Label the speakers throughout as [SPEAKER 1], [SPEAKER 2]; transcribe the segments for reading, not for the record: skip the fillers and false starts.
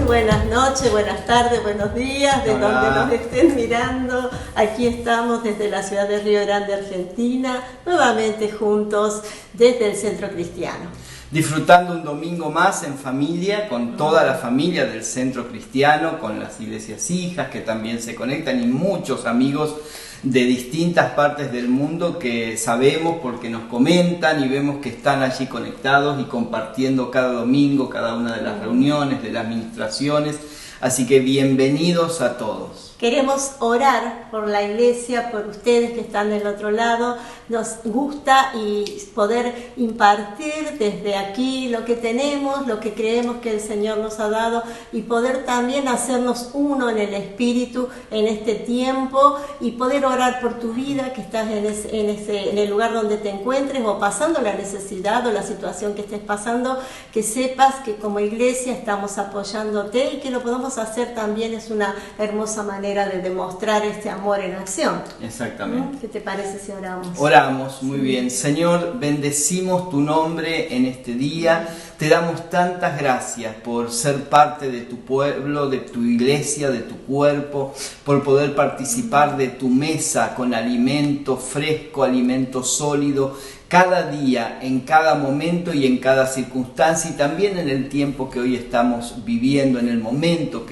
[SPEAKER 1] buenas noches, buenas tardes, buenos días, de
[SPEAKER 2] Hola.
[SPEAKER 1] donde nos estén mirando. Aquí estamos desde la ciudad de Río Grande, Argentina, nuevamente juntos desde el Centro Cristiano.
[SPEAKER 2] Disfrutando un domingo más en familia, con toda la familia del Centro Cristiano, con las iglesias hijas que también se conectan y muchos amigos de distintas partes del mundo que sabemos porque nos comentan y vemos que están allí conectados y compartiendo cada domingo, cada una de las reuniones, de las ministraciones. Así que bienvenidos a todos.
[SPEAKER 1] Queremos orar por la iglesia, por ustedes que están del otro lado. Nos gusta y poder impartir desde aquí lo que tenemos, lo que creemos que el Señor nos ha dado y poder también hacernos uno en el Espíritu en este tiempo y poder orar por tu vida, que estás en el lugar donde te encuentres o pasando la necesidad o la situación que estés pasando, que sepas que como iglesia estamos apoyándote y que lo podemos hacer también. Es una hermosa manera de demostrar este amor en acción.
[SPEAKER 2] Exactamente.
[SPEAKER 1] ¿Qué te parece si oramos?
[SPEAKER 2] Oramos, muy bien. Señor, bendecimos tu nombre en este día. Te damos tantas gracias por ser parte de tu pueblo, de tu iglesia, de tu cuerpo, por poder participar de tu mesa con alimento fresco, alimento sólido, cada día, en cada momento y en cada circunstancia, y también en el tiempo que hoy estamos viviendo, en el momento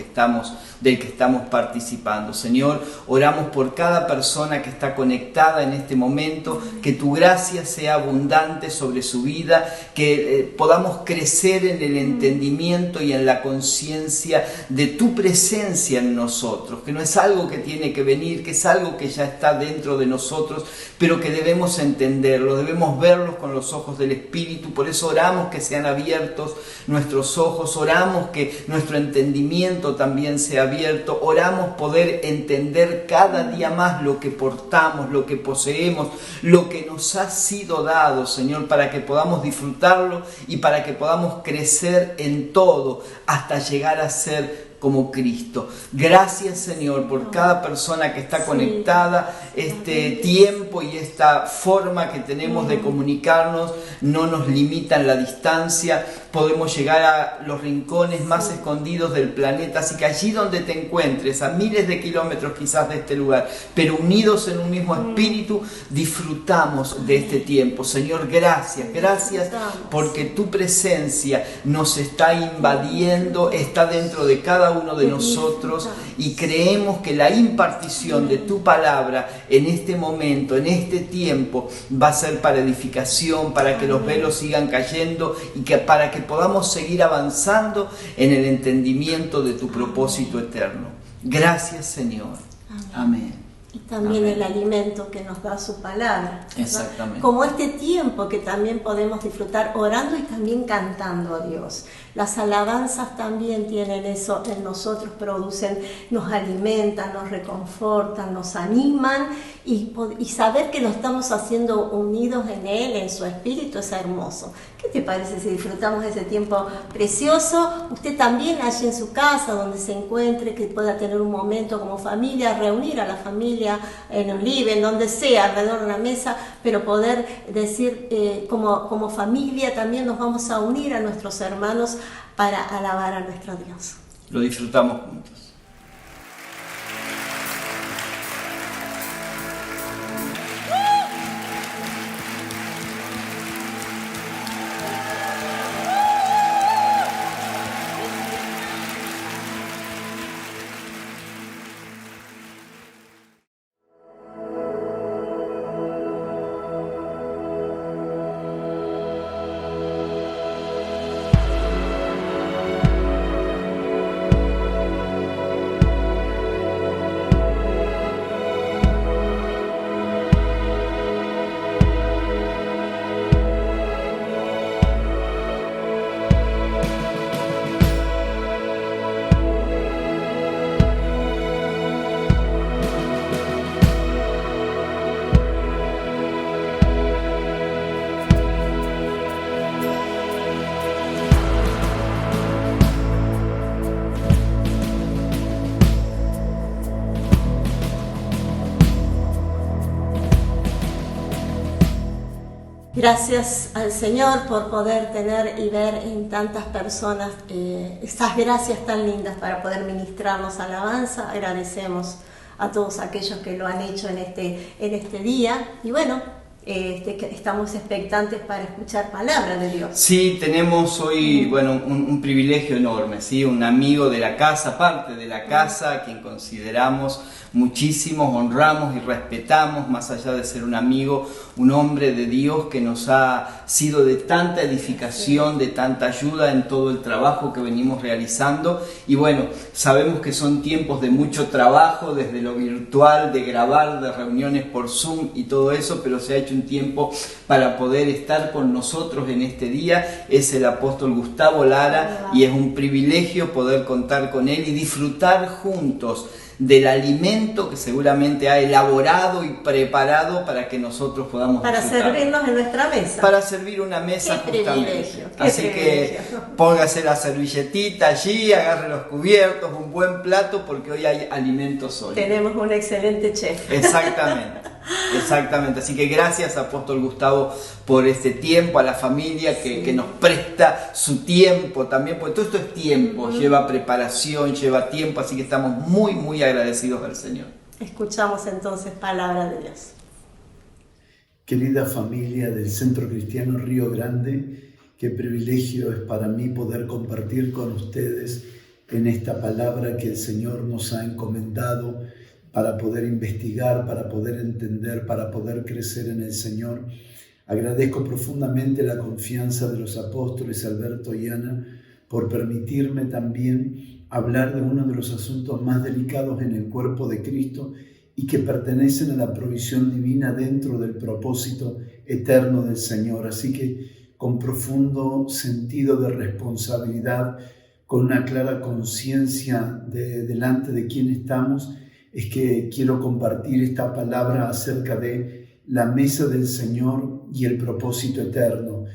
[SPEAKER 2] del que estamos participando. Señor, oramos por cada persona que está conectada en este momento, que tu gracia sea abundante sobre su vida, que podamos crecer en el entendimiento y en la conciencia de tu presencia en nosotros, que no es algo que tiene que venir, que es algo que ya está dentro de nosotros, pero que debemos entenderlo, debemos verlos con los ojos del Espíritu. Por eso oramos que sean abiertos nuestros ojos, oramos que nuestro entendimiento también sea abierto, oramos poder entender cada día más lo que portamos, lo que poseemos, lo que nos ha sido dado, Señor, para que podamos disfrutarlo y para que podamos crecer en todo hasta llegar a ser como Cristo. Gracias, Señor, por cada persona que está conectada. Este tiempo y esta forma que tenemos de comunicarnos no nos limitan la distancia. Podemos llegar a los rincones más escondidos del planeta. Así que allí donde te encuentres, a miles de kilómetros quizás de este lugar, pero unidos en un mismo espíritu, disfrutamos de este tiempo. Señor, gracias porque tu presencia nos está invadiendo, está dentro de cada uno de nosotros, y creemos que la impartición de tu palabra en este momento, en este tiempo, va a ser para edificación, para que los velos sigan cayendo y que para que podamos seguir avanzando en el entendimiento de tu propósito eterno. Gracias, Señor. Amén.
[SPEAKER 1] Y también el alimento que nos da su palabra.
[SPEAKER 2] Exactamente.
[SPEAKER 1] Como este tiempo que también podemos disfrutar orando y también cantando a Dios. Las alabanzas también tienen eso en nosotros, nos alimentan, nos reconfortan, nos animan, y saber que lo estamos haciendo unidos en Él, en su Espíritu, es hermoso. ¿Qué te parece si disfrutamos de ese tiempo precioso? Usted también allí en su casa, donde se encuentre, que pueda tener un momento como familia, reunir a la familia en un living, donde sea, alrededor de una mesa, pero poder decir, como familia también nos vamos a unir a nuestros hermanos para alabar a nuestro Dios.
[SPEAKER 2] Lo disfrutamos juntos.
[SPEAKER 1] Gracias al Señor por poder tener y ver en tantas personas estas gracias tan lindas para poder ministrarnos alabanza. Agradecemos a todos aquellos que lo han hecho en este día. Y bueno, estamos expectantes para escuchar palabra de Dios.
[SPEAKER 2] Sí, tenemos hoy un privilegio enorme, ¿sí? Un amigo de la casa, parte de la casa, a quien consideramos muchísimo, honramos y respetamos, más allá de ser un amigo, un hombre de Dios que nos ha sido de tanta edificación, de tanta ayuda en todo el trabajo que venimos realizando. Y bueno, sabemos que son tiempos de mucho trabajo, desde lo virtual, de grabar, de reuniones por Zoom y todo eso, pero se ha hecho un tiempo para poder estar con nosotros en este día. Es el apóstol Gustavo Lara y es un privilegio poder contar con él y disfrutar juntos del alimento que seguramente ha elaborado y preparado para que nosotros podamos disfrutar.
[SPEAKER 1] Servirnos en nuestra mesa.
[SPEAKER 2] Para servir una mesa justamente. Así que póngase la servilletita allí, agarre los cubiertos, un buen plato, porque hoy hay alimento sólido.
[SPEAKER 1] Tenemos un excelente chef.
[SPEAKER 2] Exactamente. Así que gracias, apóstol Gustavo, por este tiempo, a la familia que nos presta su tiempo también, porque todo esto es tiempo, lleva preparación, lleva tiempo, así que estamos muy, muy agradecidos al Señor.
[SPEAKER 1] Escuchamos entonces palabra de Dios.
[SPEAKER 3] Querida familia del Centro Cristiano Río Grande, qué privilegio es para mí poder compartir con ustedes en esta palabra que el Señor nos ha encomendado para poder investigar, para poder entender, para poder crecer en el Señor. Agradezco profundamente la confianza de los apóstoles Alberto y Ana por permitirme también hablar de uno de los asuntos más delicados en el cuerpo de Cristo y que pertenecen a la provisión divina dentro del propósito eterno del Señor. Así que con profundo sentido de responsabilidad, con una clara conciencia delante de quién estamos, es que quiero compartir esta palabra acerca de la mesa del Señor y el propósito eterno.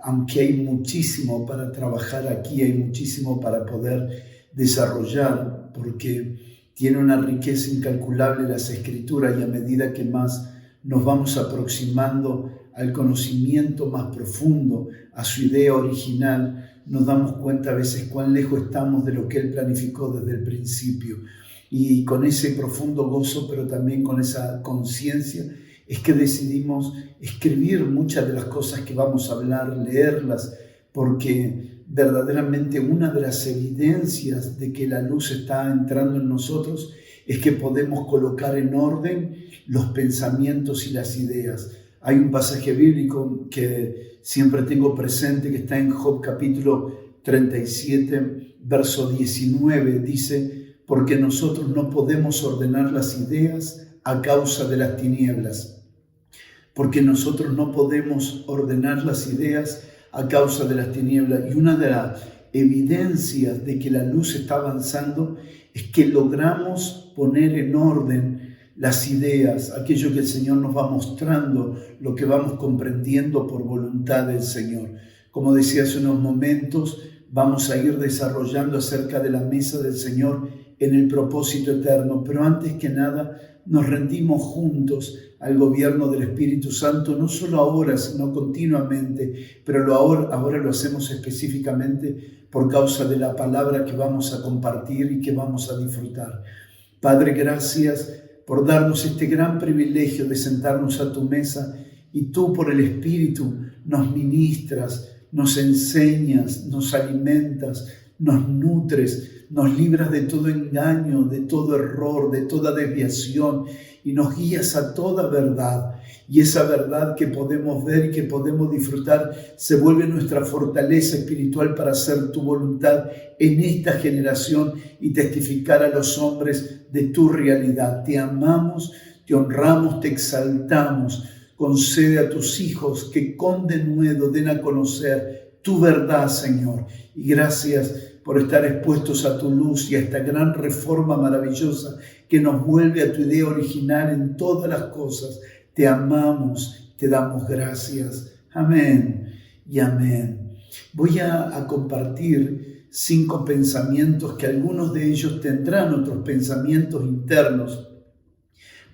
[SPEAKER 3] Aunque hay muchísimo para trabajar aquí, hay muchísimo para poder desarrollar, porque tiene una riqueza incalculable las Escrituras, y a medida que más nos vamos aproximando al conocimiento más profundo, a su idea original, nos damos cuenta a veces cuán lejos estamos de lo que Él planificó desde el principio. Y con ese profundo gozo, pero también con esa conciencia, es que decidimos escribir muchas de las cosas que vamos a hablar, leerlas, porque verdaderamente una de las evidencias de que la luz está entrando en nosotros es que podemos colocar en orden los pensamientos y las ideas. Hay un pasaje bíblico que siempre tengo presente, que está en Job capítulo 37, verso 19, dice: porque nosotros no podemos ordenar las ideas a causa de las tinieblas. Porque nosotros no podemos ordenar las ideas a causa de las tinieblas. Y una de las evidencias de que la luz está avanzando es que logramos poner en orden las ideas, aquello que el Señor nos va mostrando, lo que vamos comprendiendo por voluntad del Señor. Como decía hace unos momentos, vamos a ir desarrollando acerca de la mesa del Señor en el propósito eterno, pero antes que nada nos rendimos juntos al gobierno del Espíritu Santo, no solo ahora, sino continuamente, pero ahora lo hacemos específicamente por causa de la palabra que vamos a compartir y que vamos a disfrutar. Padre, gracias por darnos este gran privilegio de sentarnos a tu mesa, y tú por el Espíritu nos ministras, nos enseñas, nos alimentas, nos nutres, nos libras de todo engaño, de todo error, de toda desviación, y nos guías a toda verdad. Y esa verdad que podemos ver y que podemos disfrutar se vuelve nuestra fortaleza espiritual para hacer tu voluntad en esta generación y testificar a los hombres de tu realidad. Te amamos, te honramos, te exaltamos. Concede a tus hijos que con denuedo den a conocer tu verdad, Señor. Y gracias por estar expuestos a tu luz y a esta gran reforma maravillosa que nos vuelve a tu idea original en todas las cosas. Te amamos, te damos gracias. Amén y amén. Voy a compartir 5 pensamientos que algunos de ellos tendrán otros pensamientos internos.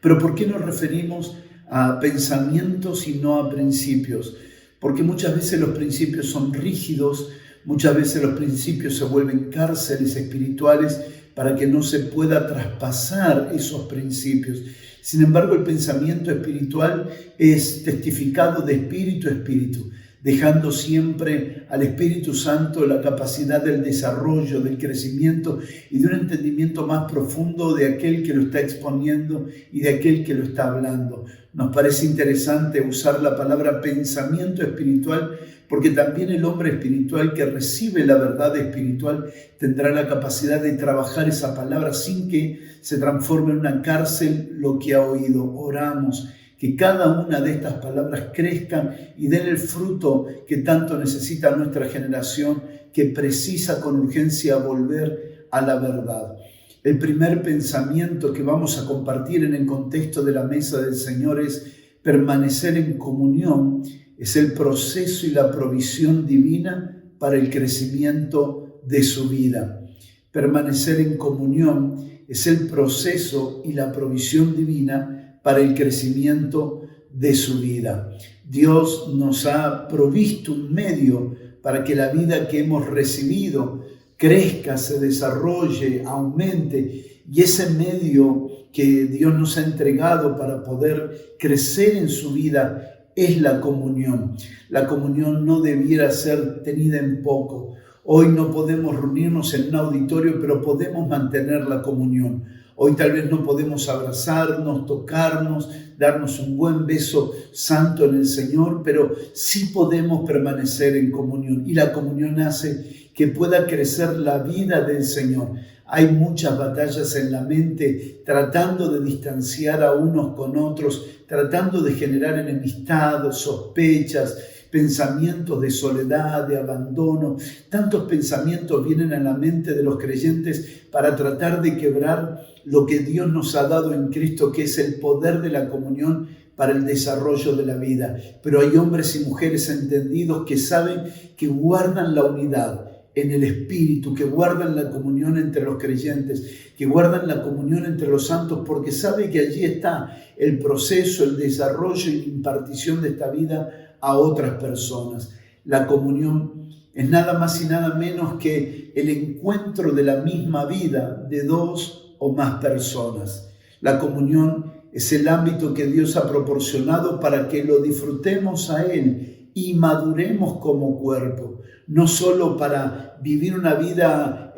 [SPEAKER 3] Pero ¿por qué nos referimos a pensamientos y no a principios, porque muchas veces los principios son rígidos, muchas veces los principios se vuelven cárceles espirituales para que no se pueda traspasar esos principios. Sin embargo, el pensamiento espiritual es testificado de espíritu a espíritu, dejando siempre al Espíritu Santo la capacidad del desarrollo, del crecimiento y de un entendimiento más profundo de aquel que lo está exponiendo y de aquel que lo está hablando. Nos parece interesante usar la palabra pensamiento espiritual porque también el hombre espiritual que recibe la verdad espiritual tendrá la capacidad de trabajar esa palabra sin que se transforme en una cárcel lo que ha oído. Oramos que cada una de estas palabras crezcan y den el fruto que tanto necesita nuestra generación, que precisa con urgencia volver a la verdad. El primer pensamiento que vamos a compartir en el contexto de la mesa del Señor es permanecer en comunión, es el proceso y la provisión divina para el crecimiento de su vida. Permanecer en comunión es el proceso y la provisión divina para el crecimiento de su vida. Dios nos ha provisto un medio para que la vida que hemos recibido crezca, se desarrolle, aumente, y ese medio que Dios nos ha entregado para poder crecer en su vida es la comunión. La comunión no debiera ser tenida en poco. Hoy no podemos reunirnos en un auditorio, pero podemos mantener la comunión. Hoy tal vez no podemos abrazarnos, tocarnos, darnos un buen beso santo en el Señor, pero sí podemos permanecer en comunión. Y la comunión hace que pueda crecer la vida del Señor. Hay muchas batallas en la mente tratando de distanciar a unos con otros, tratando de generar enemistad, sospechas, pensamientos de soledad, de abandono. Tantos pensamientos vienen a la mente de los creyentes para tratar de quebrar lo que Dios nos ha dado en Cristo, que es el poder de la comunión para el desarrollo de la vida. Pero hay hombres y mujeres entendidos que saben que guardan la unidad en el Espíritu, que guardan la comunión entre los creyentes, que guardan la comunión entre los santos, porque sabe que allí está el proceso, el desarrollo y la impartición de esta vida a otras personas. La comunión es nada más y nada menos que el encuentro de la misma vida de dos o más personas. La comunión es el ámbito que Dios ha proporcionado para que lo disfrutemos a Él y maduremos como cuerpo, no solo para vivir una vida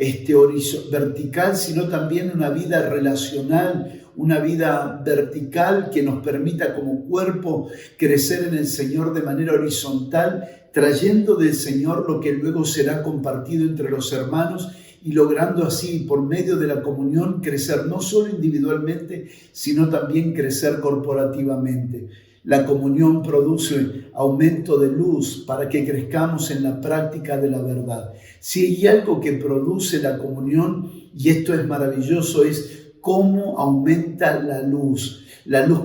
[SPEAKER 3] vertical, sino también una vida relacional, una vida vertical que nos permita como cuerpo crecer en el Señor de manera horizontal, trayendo del Señor lo que luego será compartido entre los hermanos y logrando así, por medio de la comunión, crecer no solo individualmente, sino también crecer corporativamente. La comunión produce aumento de luz para que crezcamos en la práctica de la verdad. Si hay algo que produce la comunión, y esto es maravilloso, es cómo aumenta la luz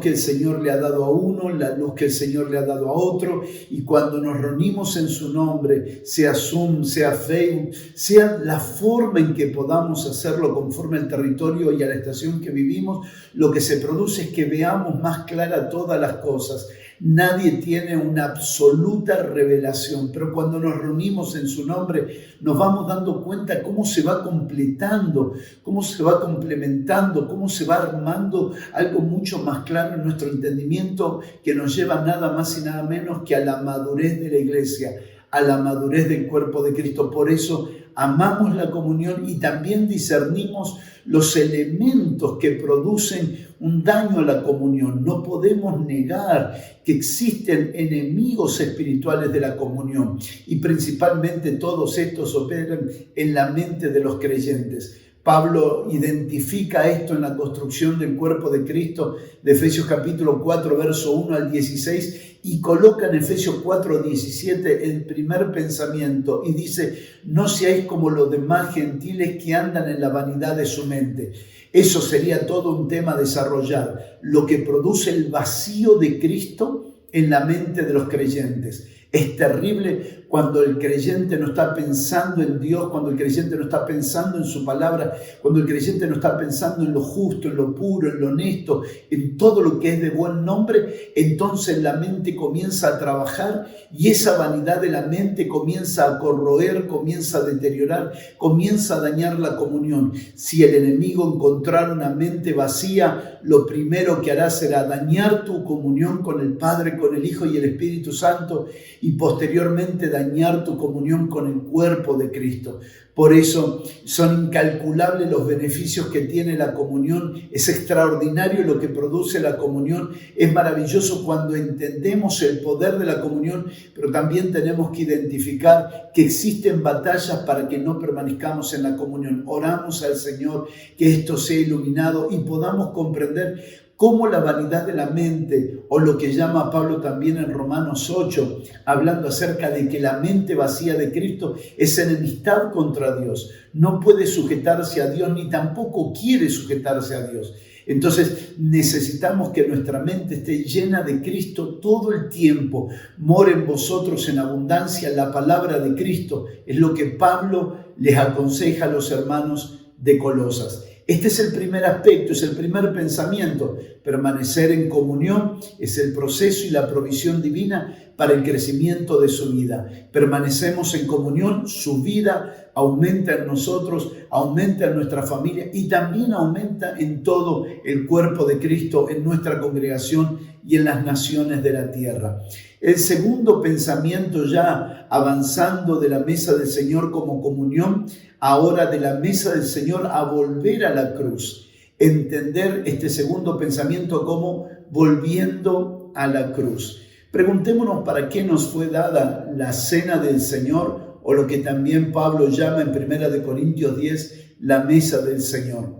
[SPEAKER 3] que el Señor le ha dado a uno, la luz que el Señor le ha dado a otro, y cuando nos reunimos en su nombre, sea Zoom, sea Facebook, sea la forma en que podamos hacerlo conforme al territorio y a la estación que vivimos, lo que se produce es que veamos más clara todas las cosas. Nadie tiene una absoluta revelación, pero cuando nos reunimos en su nombre nos vamos dando cuenta cómo se va completando, cómo se va complementando, cómo se va armando algo mucho más claro en nuestro entendimiento que nos lleva nada más y nada menos que a la madurez de la iglesia, a la madurez del cuerpo de Cristo. Por eso amamos la comunión y también discernimos los elementos que producen un daño a la comunión. No podemos negar que existen enemigos espirituales de la comunión y principalmente todos estos operan en la mente de los creyentes. Pablo identifica esto en la construcción del cuerpo de Cristo de Efesios capítulo 4, verso 1 al 16 y coloca en Efesios 4, 17 el primer pensamiento y dice: no seáis como los demás gentiles que andan en la vanidad de su mente. Eso sería todo un tema a desarrollar, lo que produce el vacío de Cristo en la mente de los creyentes. Es terrible cuando el creyente no está pensando en Dios, cuando el creyente no está pensando en su palabra, cuando el creyente no está pensando en lo justo, en lo puro, en lo honesto, en todo lo que es de buen nombre. Entonces la mente comienza a trabajar y esa vanidad de la mente comienza a corroer, comienza a deteriorar, comienza a dañar la comunión. Si el enemigo encontrara una mente vacía, lo primero que hará será dañar tu comunión con el Padre, con el Hijo y el Espíritu Santo, y posteriormente dañar tu comunión con el cuerpo de Cristo. Por eso son incalculables los beneficios que tiene la comunión. Es extraordinario lo que produce la comunión. Es maravilloso cuando entendemos el poder de la comunión, pero también tenemos que identificar que existen batallas para que no permanezcamos en la comunión. Oramos al Señor que esto sea iluminado y podamos comprender cómo la vanidad de la mente, o lo que llama Pablo también en Romanos 8, hablando acerca de que la mente vacía de Cristo es enemistad contra Dios. No puede sujetarse a Dios, ni tampoco quiere sujetarse a Dios. Entonces necesitamos que nuestra mente esté llena de Cristo todo el tiempo. More en vosotros en abundancia la palabra de Cristo. Es lo que Pablo les aconseja a los hermanos de Colosas. Este es el primer aspecto, es el primer pensamiento. Permanecer en comunión es el proceso y la provisión divina para el crecimiento de su vida. Permanecemos en comunión, su vida aumenta en nosotros, aumenta en nuestra familia y también aumenta en todo el cuerpo de Cristo, en nuestra congregación y en las naciones de la tierra. El segundo pensamiento, ya avanzando de la mesa del Señor como comunión, ahora de la mesa del Señor a volver a la cruz. Entender este segundo pensamiento como volviendo a la cruz. Preguntémonos para qué nos fue dada la cena del Señor, o lo que también Pablo llama en 1 Corintios 10, la mesa del Señor.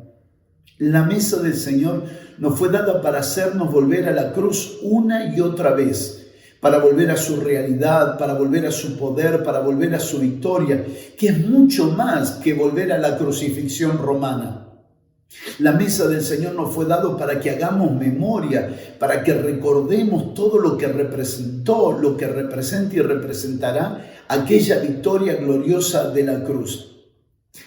[SPEAKER 3] La mesa del Señor nos fue dada para hacernos volver a la cruz una y otra vez, para volver a su realidad, para volver a su poder, para volver a su victoria, que es mucho más que volver a la crucifixión romana. La mesa del Señor nos fue dado para que hagamos memoria, para que recordemos todo lo que representó, lo que representa y representará aquella victoria gloriosa de la cruz.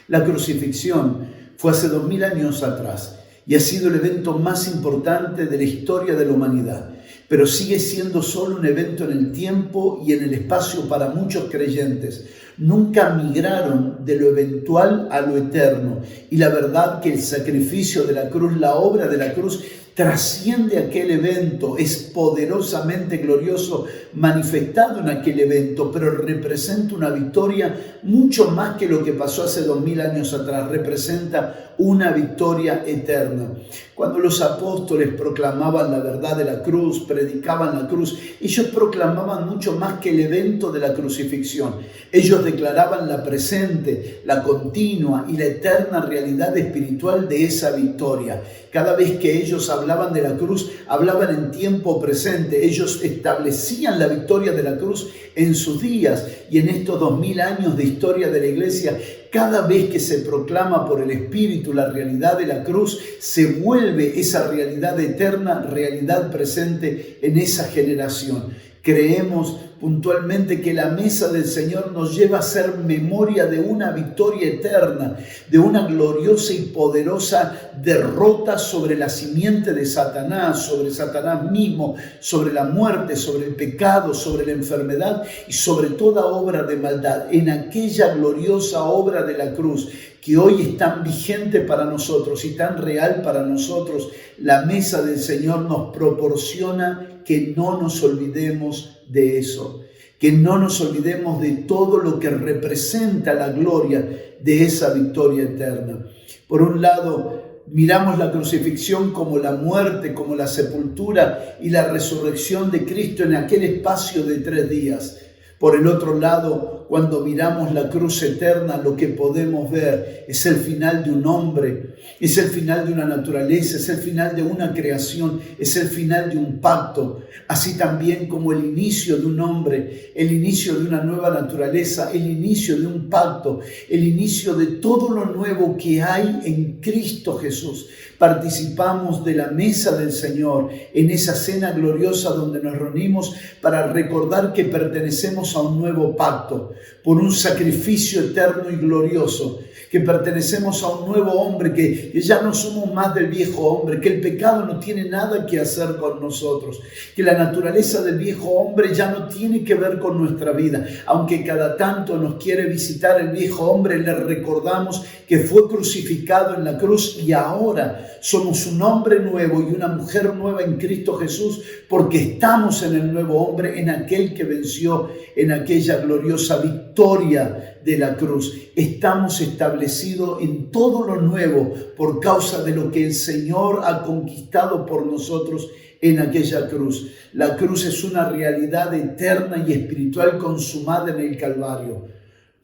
[SPEAKER 3] La crucifixión fue hace 2000 años atrás y ha sido el evento más importante de la historia de la humanidad, pero sigue siendo solo un evento en el tiempo y en el espacio para muchos creyentes. Nunca migraron de lo eventual a lo eterno. Y la verdad que el sacrificio de la cruz, la obra de la cruz, trasciende aquel evento, es poderosamente glorioso, manifestado en aquel evento, pero representa una victoria mucho más que lo que pasó hace 2000 años atrás. Representa una victoria eterna. Cuando los apóstoles proclamaban la verdad de la cruz, predicaban la cruz, ellos proclamaban mucho más que el evento de la crucifixión. Ellos declaraban la presente, la continua y la eterna realidad espiritual de esa victoria. Cada vez que ellos hablaban de la cruz, hablaban en tiempo presente. Ellos establecían la victoria de la cruz en sus días, y en estos 2000 años de historia de la iglesia, cada vez que se proclama por el Espíritu la realidad de la cruz, se vuelve esa realidad eterna, realidad presente en esa generación. Creemos puntualmente que la mesa del Señor nos lleva a hacer memoria de una victoria eterna, de una gloriosa y poderosa derrota sobre la simiente de Satanás, sobre Satanás mismo, sobre la muerte, sobre el pecado, sobre la enfermedad y sobre toda obra de maldad. En aquella gloriosa obra de la cruz, que hoy es tan vigente para nosotros y tan real para nosotros, la mesa del Señor nos proporciona que no nos olvidemos de eso, que no nos olvidemos de todo lo que representa la gloria de esa victoria eterna. Por un lado, miramos la crucifixión como la muerte, como la sepultura y la resurrección de Cristo en aquel espacio de 3 días. Por el otro lado, cuando miramos la cruz eterna, lo que podemos ver es el final de un hombre, es el final de una naturaleza, es el final de una creación, es el final de un pacto, así también como el inicio de un hombre, el inicio de una nueva naturaleza, el inicio de un pacto, el inicio de todo lo nuevo que hay en Cristo Jesús. Participamos de la mesa del Señor en esa cena gloriosa donde nos reunimos para recordar que pertenecemos a un nuevo pacto, por un sacrificio eterno y glorioso, que pertenecemos a un nuevo hombre, que ya no somos más del viejo hombre, que el pecado no tiene nada que hacer con nosotros, que la naturaleza del viejo hombre ya no tiene que ver con nuestra vida. Aunque cada tanto nos quiere visitar el viejo hombre, le recordamos que fue crucificado en la cruz y ahora somos un hombre nuevo y una mujer nueva en Cristo Jesús, porque estamos en el nuevo hombre, en aquel que venció en aquella gloriosa victoria de la cruz. Estamos establecidos en todo lo nuevo por causa de lo que el Señor ha conquistado por nosotros en aquella cruz. La cruz es una realidad eterna y espiritual consumada en el Calvario.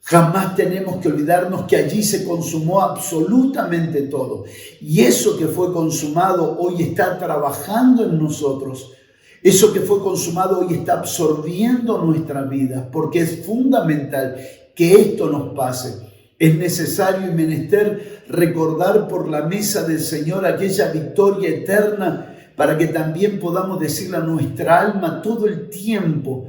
[SPEAKER 3] Jamás tenemos que olvidarnos que allí se consumó absolutamente todo. Y eso que fue consumado hoy está trabajando en nosotros. Eso que fue consumado hoy está absorbiendo nuestra vida, porque es fundamental que esto nos pase. Es necesario y menester recordar por la mesa del Señor aquella victoria eterna, para que también podamos decirle a nuestra alma todo el tiempo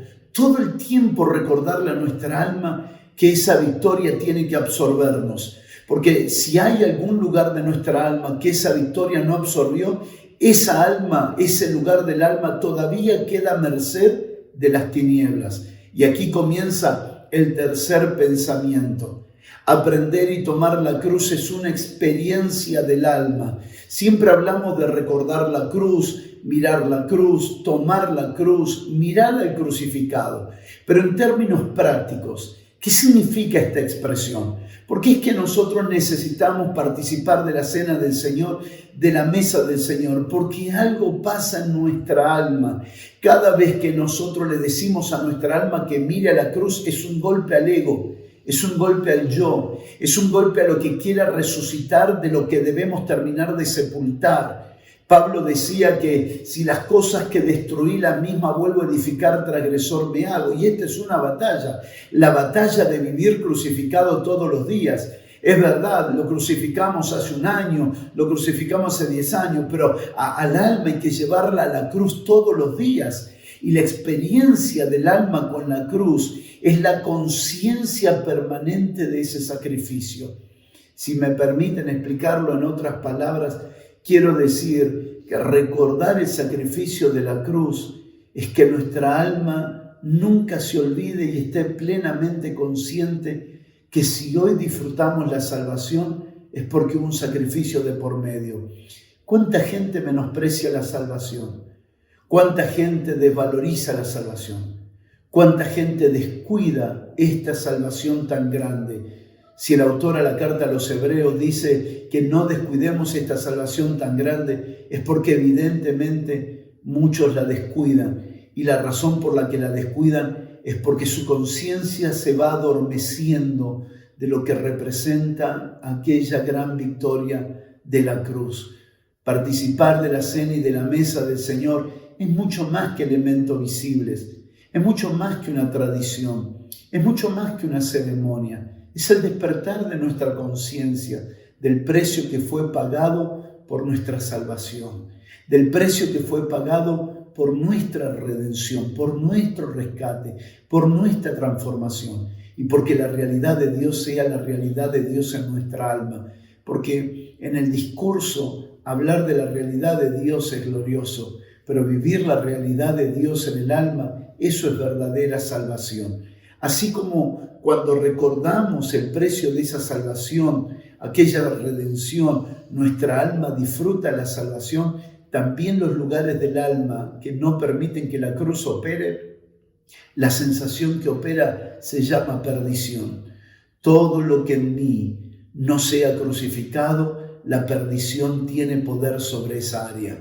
[SPEAKER 3] recordarle a nuestra alma que esa victoria tiene que absorbernos. Porque si hay algún lugar de nuestra alma que esa victoria no absorbió, esa alma, ese lugar del alma todavía queda a merced de las tinieblas. Y aquí comienza el tercer pensamiento. Aprender y tomar la cruz es una experiencia del alma. Siempre hablamos de recordar la cruz, mirar la cruz, tomar la cruz, mirar al crucificado. Pero en términos prácticos, ¿qué significa esta expresión? Porque es que nosotros necesitamos participar de la cena del Señor, de la mesa del Señor, porque algo pasa en nuestra alma. Cada vez que nosotros le decimos a nuestra alma que mire a la cruz, es un golpe al ego, es un golpe al yo, es un golpe a lo que quiera resucitar de lo que debemos terminar de sepultar. Pablo decía que si las cosas que destruí las mismas vuelvo a edificar, transgresor me hago. Y esta es una batalla, la batalla de vivir crucificado todos los días. Es verdad, lo crucificamos hace un año, lo crucificamos hace 10 años, pero al alma hay que llevarla a la cruz todos los días. Y la experiencia del alma con la cruz es la conciencia permanente de ese sacrificio. Si me permiten explicarlo en otras palabras, quiero decir que recordar el sacrificio de la cruz es que nuestra alma nunca se olvide y esté plenamente consciente que si hoy disfrutamos la salvación es porque hubo un sacrificio de por medio. ¿Cuánta gente menosprecia la salvación? ¿Cuánta gente desvaloriza la salvación? ¿Cuánta gente descuida esta salvación tan grande? Si el autor a la carta a los Hebreos dice que no descuidemos esta salvación tan grande, es porque evidentemente muchos la descuidan. Y la razón por la que la descuidan es porque su conciencia se va adormeciendo de lo que representa aquella gran victoria de la cruz. Participar de la cena y de la mesa del Señor es mucho más que elementos visibles, es mucho más que una tradición, es mucho más que una ceremonia. Es el despertar de nuestra conciencia del precio que fue pagado por nuestra salvación, del precio que fue pagado por nuestra redención, por nuestro rescate, por nuestra transformación y porque la realidad de Dios sea la realidad de Dios en nuestra alma. Porque en el discurso hablar de la realidad de Dios es glorioso, pero vivir la realidad de Dios en el alma, eso es verdadera salvación. Así como cuando recordamos el precio de esa salvación, aquella redención, nuestra alma disfruta la salvación, también los lugares del alma que no permiten que la cruz opere, la sensación que opera se llama perdición. Todo lo que en mí no sea crucificado, la perdición tiene poder sobre esa área.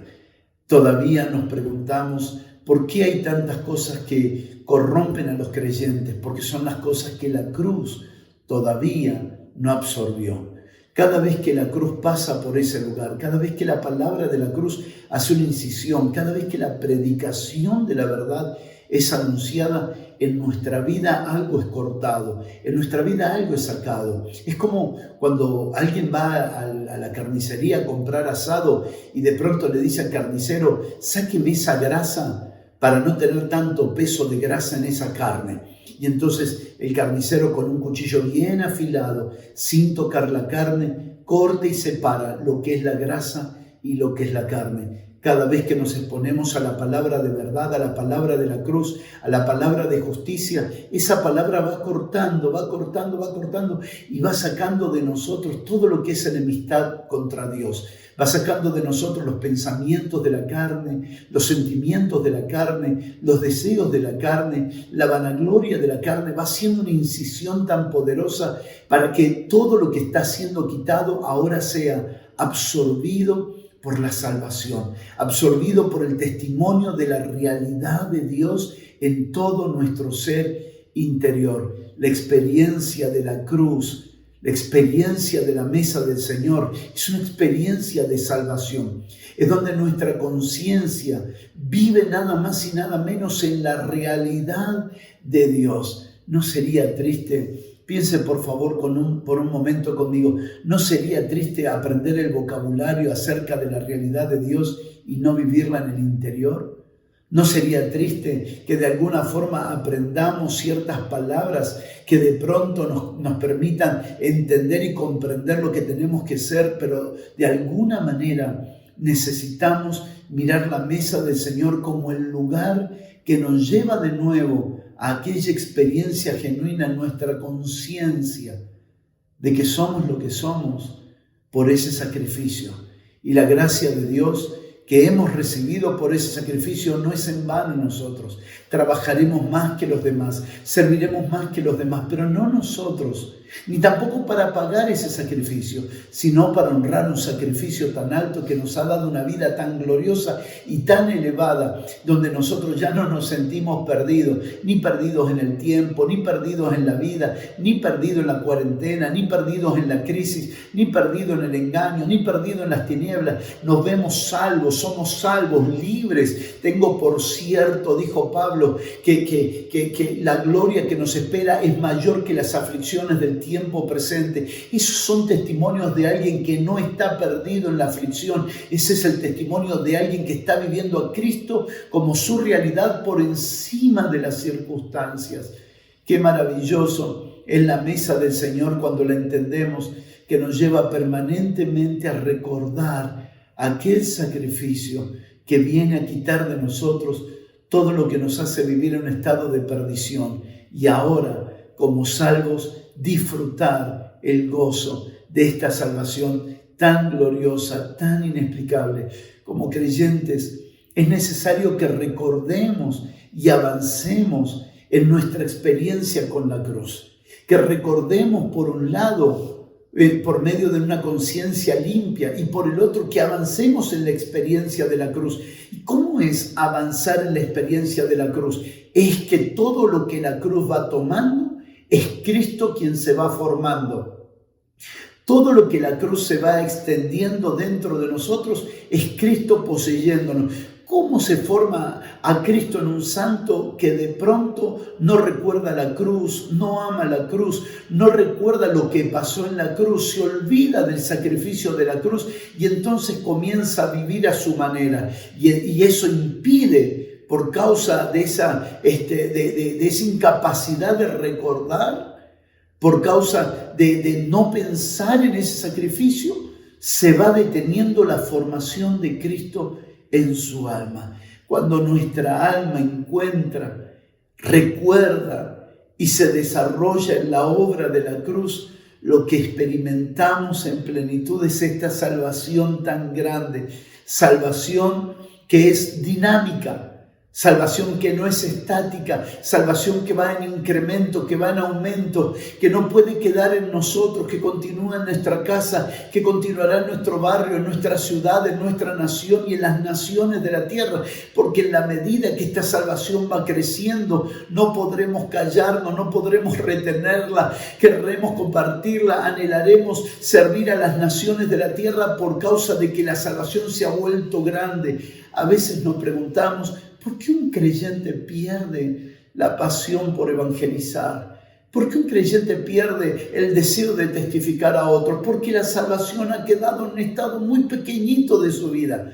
[SPEAKER 3] Todavía nos preguntamos ¿por qué hay tantas cosas que corrompen a los creyentes? Porque son las cosas que la cruz todavía no absorbió. Cada vez que la cruz pasa por ese lugar, cada vez que la palabra de la cruz hace una incisión, cada vez que la predicación de la verdad es anunciada, en nuestra vida algo es cortado, en nuestra vida algo es sacado. Es como cuando alguien va a la carnicería a comprar asado y de pronto le dice al carnicero: sáqueme esa grasa para no tener tanto peso de grasa en esa carne. Y entonces el carnicero, con un cuchillo bien afilado, sin tocar la carne, corta y separa lo que es la grasa y lo que es la carne. Cada vez que nos exponemos a la palabra de verdad, a la palabra de la cruz, a la palabra de justicia, esa palabra va cortando y va sacando de nosotros todo lo que es enemistad contra Dios. Va sacando de nosotros los pensamientos de la carne, los sentimientos de la carne, los deseos de la carne, la vanagloria de la carne. Va haciendo una incisión tan poderosa para que todo lo que está siendo quitado ahora sea absorbido por la salvación, absorbido por el testimonio de la realidad de Dios en todo nuestro ser interior. La experiencia de la cruz, la experiencia de la mesa del Señor es una experiencia de salvación. Es donde nuestra conciencia vive nada más y nada menos en la realidad de Dios. ¿No sería triste? Piense por favor por un momento conmigo. ¿No sería triste aprender el vocabulario acerca de la realidad de Dios y no vivirla en el interior? ¿No sería triste que de alguna forma aprendamos ciertas palabras que de pronto nos permitan entender y comprender lo que tenemos que ser, pero de alguna manera necesitamos mirar la mesa del Señor como el lugar que nos lleva de nuevo a aquella experiencia genuina en nuestra conciencia de que somos lo que somos por ese sacrificio? Y la gracia de Dios que hemos recibido por ese sacrificio no es en vano en nosotros. Trabajaremos más que los demás, serviremos más que los demás, pero no nosotros, ni tampoco para pagar ese sacrificio, sino para honrar un sacrificio tan alto que nos ha dado una vida tan gloriosa y tan elevada, donde nosotros ya no nos sentimos perdidos, ni perdidos en el tiempo, ni perdidos en la vida, ni perdidos en la cuarentena, ni perdidos en la crisis, ni perdidos en el engaño, ni perdidos en las tinieblas. Nos vemos salvos, somos salvos, libres. Tengo por cierto, dijo Pablo, que la gloria que nos espera es mayor que las aflicciones del tiempo presente. Esos son testimonios de alguien que no está perdido en la aflicción. Ese es el testimonio de alguien que está viviendo a Cristo como su realidad por encima de las circunstancias. Qué maravilloso es la mesa del Señor cuando la entendemos, que nos lleva permanentemente a recordar aquel sacrificio que viene a quitar de nosotros todo lo que nos hace vivir en un estado de perdición y ahora, como salvos, disfrutar el gozo de esta salvación tan gloriosa, tan inexplicable. Como creyentes, es necesario que recordemos y avancemos en nuestra experiencia con la cruz. Que recordemos, por un lado, por medio de una conciencia limpia, y por el otro, que avancemos en la experiencia de la cruz. ¿Y cómo es avanzar en la experiencia de la cruz? Es que todo lo que la cruz va tomando es Cristo quien se va formando. Todo lo que la cruz se va extendiendo dentro de nosotros es Cristo poseyéndonos. ¿Cómo se forma a Cristo en un santo que de pronto no recuerda la cruz, no ama la cruz, no recuerda lo que pasó en la cruz, se olvida del sacrificio de la cruz y entonces comienza a vivir a su manera? Y eso impide, por causa de esa incapacidad de recordar, por causa de no pensar en ese sacrificio, se va deteniendo la formación de Cristo en su alma. Cuando nuestra alma encuentra, recuerda y se desarrolla en la obra de la cruz, lo que experimentamos en plenitud es esta salvación tan grande, salvación que es dinámica, Salvación que no es estática, salvación que va en incremento, que va en aumento, que no puede quedar en nosotros, que continúa en nuestra casa, que continuará en nuestro barrio, en nuestra ciudad, en nuestra nación y en las naciones de la tierra. Porque en la medida que esta salvación va creciendo, no podremos callarnos, no podremos retenerla, querremos compartirla, anhelaremos servir a las naciones de la tierra por causa de que la salvación se ha vuelto grande. A veces nos preguntamos, ¿por qué un creyente pierde la pasión por evangelizar? ¿Por qué un creyente pierde el deseo de testificar a otros? Porque la salvación ha quedado en un estado muy pequeñito de su vida.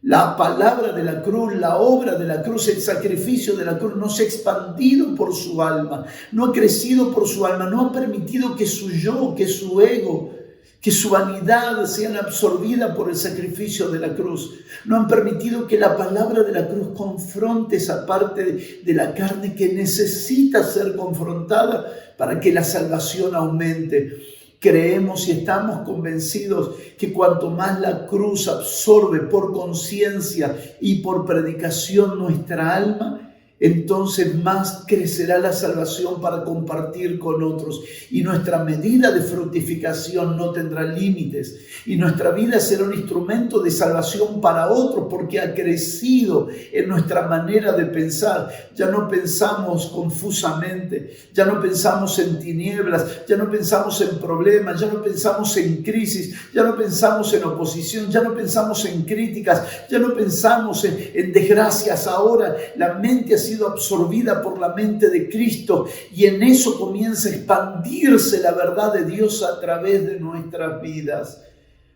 [SPEAKER 3] La palabra de la cruz, la obra de la cruz, el sacrificio de la cruz no se ha expandido por su alma, no ha crecido por su alma, no ha permitido que su yo, que su ego, que su vanidad sean absorbidas por el sacrificio de la cruz. No han permitido que la palabra de la cruz confronte esa parte de la carne que necesita ser confrontada para que la salvación aumente. Creemos y estamos convencidos que cuanto más la cruz absorbe por conciencia y por predicación nuestra alma, entonces más crecerá la salvación para compartir con otros. Y nuestra medida de fructificación no tendrá límites. Y nuestra vida será un instrumento de salvación para otros porque ha crecido en nuestra manera de pensar. Ya no pensamos confusamente, ya no pensamos en tinieblas, ya no pensamos en problemas, ya no pensamos en crisis, ya no pensamos en oposición, ya no pensamos en críticas, ya no pensamos en desgracias. Ahora la mente ha sido absorbida por la mente de Cristo y en eso comienza a expandirse la verdad de Dios a través de nuestras vidas.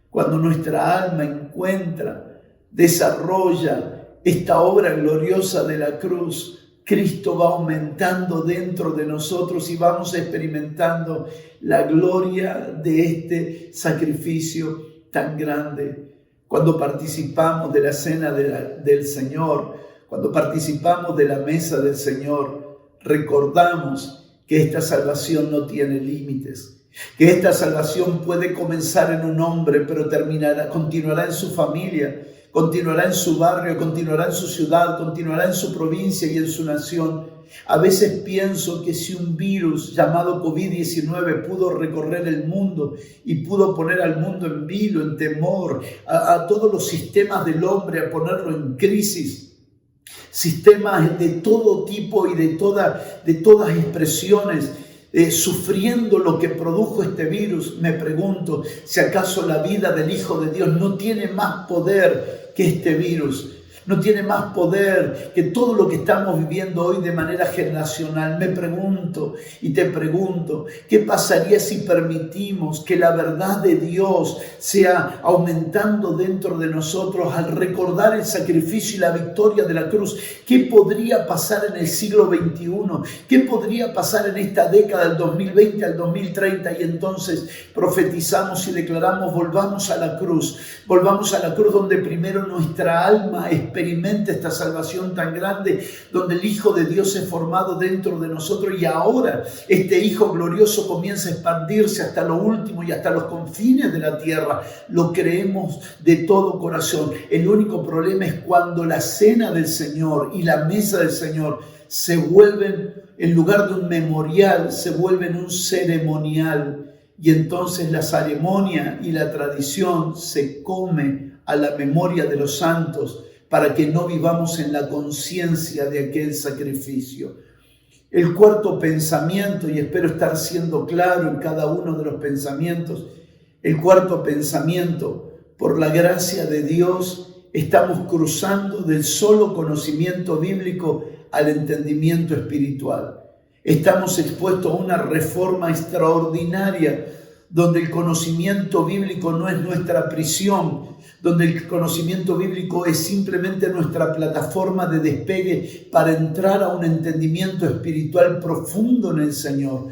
[SPEAKER 3] Cuando nuestra alma encuentra, desarrolla esta obra gloriosa de la cruz, Cristo va aumentando dentro de nosotros y vamos experimentando la gloria de este sacrificio tan grande. Cuando participamos de la cena del Señor, cuando participamos de la mesa del Señor, recordamos que esta salvación no tiene límites, que esta salvación puede comenzar en un hombre, pero continuará en su familia, continuará en su barrio, continuará en su ciudad, continuará en su provincia y en su nación. A veces pienso que si un virus llamado COVID-19 pudo recorrer el mundo y pudo poner al mundo en vilo, en temor, a todos los sistemas del hombre, a ponerlo en crisis, sistemas de todo tipo y de todas expresiones, sufriendo lo que produjo este virus, me pregunto si acaso la vida del Hijo de Dios no tiene más poder que este virus. No tiene más poder que todo lo que estamos viviendo hoy de manera generacional. Me pregunto y te pregunto, ¿qué pasaría si permitimos que la verdad de Dios sea aumentando dentro de nosotros al recordar el sacrificio y la victoria de la cruz? ¿Qué podría pasar en el siglo XXI? ¿Qué podría pasar en esta década del 2020 al 2030? Y entonces profetizamos y declaramos, volvamos a la cruz donde primero nuestra alma experimenta esta salvación tan grande, donde el Hijo de Dios es formado dentro de nosotros y ahora este Hijo glorioso comienza a expandirse hasta lo último y hasta los confines de la tierra. Lo creemos de todo corazón. El único problema es cuando la cena del Señor y la mesa del Señor se vuelven, en lugar de un memorial, se vuelven un ceremonial. Y entonces la ceremonia y la tradición se come a la memoria de los santos para que no vivamos en la conciencia de aquel sacrificio. El cuarto pensamiento, y espero estar siendo claro en cada uno de los pensamientos, el cuarto pensamiento, por la gracia de Dios, estamos cruzando del solo conocimiento bíblico al entendimiento espiritual. Estamos expuestos a una reforma extraordinaria donde el conocimiento bíblico no es nuestra prisión, donde el conocimiento bíblico es simplemente nuestra plataforma de despegue para entrar a un entendimiento espiritual profundo en el Señor.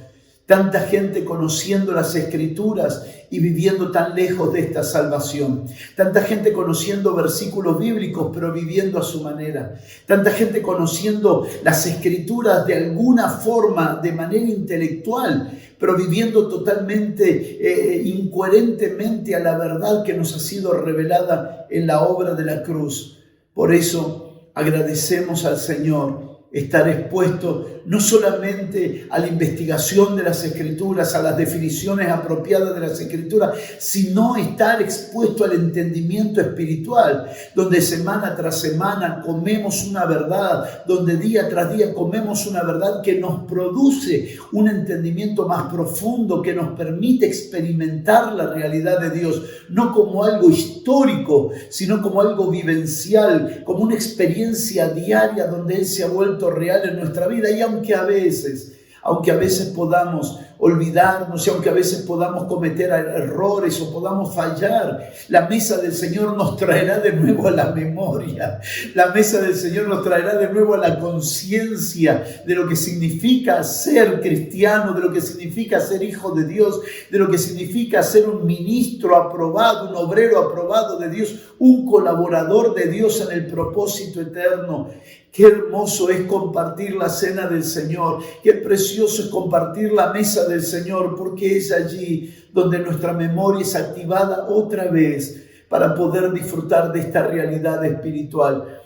[SPEAKER 3] Tanta gente conociendo las Escrituras y viviendo tan lejos de esta salvación. Tanta gente conociendo versículos bíblicos pero viviendo a su manera. Tanta gente conociendo las Escrituras de alguna forma, de manera intelectual, pero viviendo totalmente incoherentemente a la verdad que nos ha sido revelada en la obra de la cruz. Por eso agradecemos al Señor estar expuesto no solamente a la investigación de las Escrituras, a las definiciones apropiadas de las Escrituras, sino estar expuesto al entendimiento espiritual, donde semana tras semana comemos una verdad, donde día tras día comemos una verdad que nos produce un entendimiento más profundo, que nos permite experimentar la realidad de Dios, no como algo histórico, sino como algo vivencial, como una experiencia diaria donde Él se ha vuelto real en nuestra vida. Y aunque a veces podamos olvidarnos y aunque a veces podamos cometer errores o podamos fallar, la mesa del Señor nos traerá de nuevo a la memoria. La mesa del Señor nos traerá de nuevo a la conciencia de lo que significa ser cristiano, de lo que significa ser hijo de Dios, de lo que significa ser un ministro aprobado, un obrero aprobado de Dios, un colaborador de Dios en el propósito eterno. Qué hermoso es compartir la cena del Señor, qué precioso es compartir la mesa del Señor, porque es allí donde nuestra memoria es activada otra vez para poder disfrutar de esta realidad espiritual.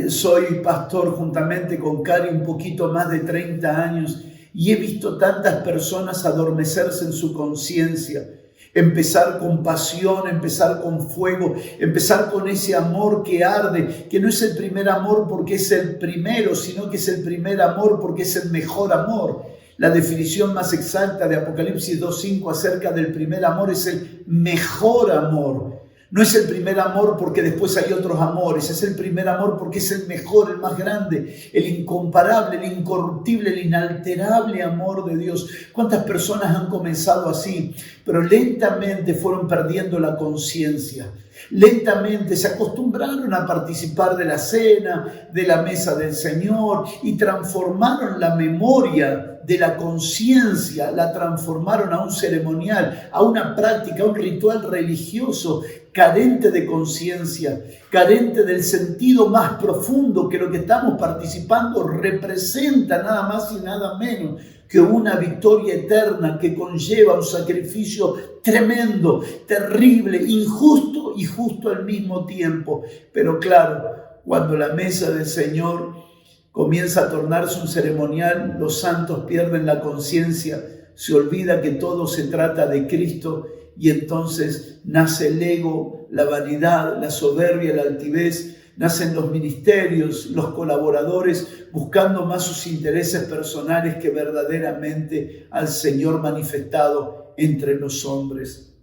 [SPEAKER 3] Soy pastor juntamente con Cari un poquito más de 30 años y he visto tantas personas adormecerse en su conciencia. Empezar con pasión, empezar con fuego, empezar con ese amor que arde, que no es el primer amor porque es el primero, sino que es el primer amor porque es el mejor amor. La definición más exacta de Apocalipsis 2:5 acerca del primer amor es el mejor amor. No es el primer amor porque después hay otros amores, es el primer amor porque es el mejor, el más grande, el incomparable, el incorruptible, el inalterable amor de Dios. ¿Cuántas personas han comenzado así? Pero lentamente fueron perdiendo la conciencia. Lentamente se acostumbraron a participar de la cena, de la mesa del Señor y transformaron la memoria de la conciencia, la transformaron a un ceremonial, a una práctica, a un ritual religioso carente de conciencia, carente del sentido más profundo que lo que estamos participando representa nada más y nada menos que una victoria eterna que conlleva un sacrificio tremendo, terrible, injusto y justo al mismo tiempo. Pero claro, cuando la mesa del Señor comienza a tornarse un ceremonial, los santos pierden la conciencia, se olvida que todo se trata de Cristo y entonces nace el ego, la vanidad, la soberbia, la altivez. Nacen los ministerios, los colaboradores, buscando más sus intereses personales que verdaderamente al Señor manifestado entre los hombres.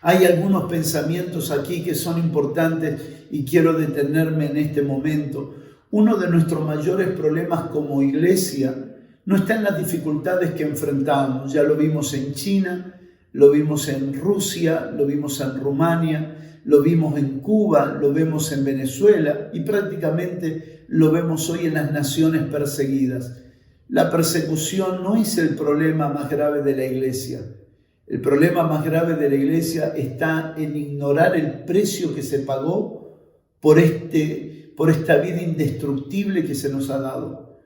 [SPEAKER 3] Hay algunos pensamientos aquí que son importantes y quiero detenerme en este momento. Uno de nuestros mayores problemas como iglesia no está en las dificultades que enfrentamos. Ya lo vimos en China, lo vimos en Rusia, lo vimos en Rumania, lo vimos en Cuba, lo vemos en Venezuela y prácticamente lo vemos hoy en las naciones perseguidas. La persecución no es el problema más grave de la iglesia. El problema más grave de la iglesia está en ignorar el precio que se pagó por esta vida indestructible que se nos ha dado.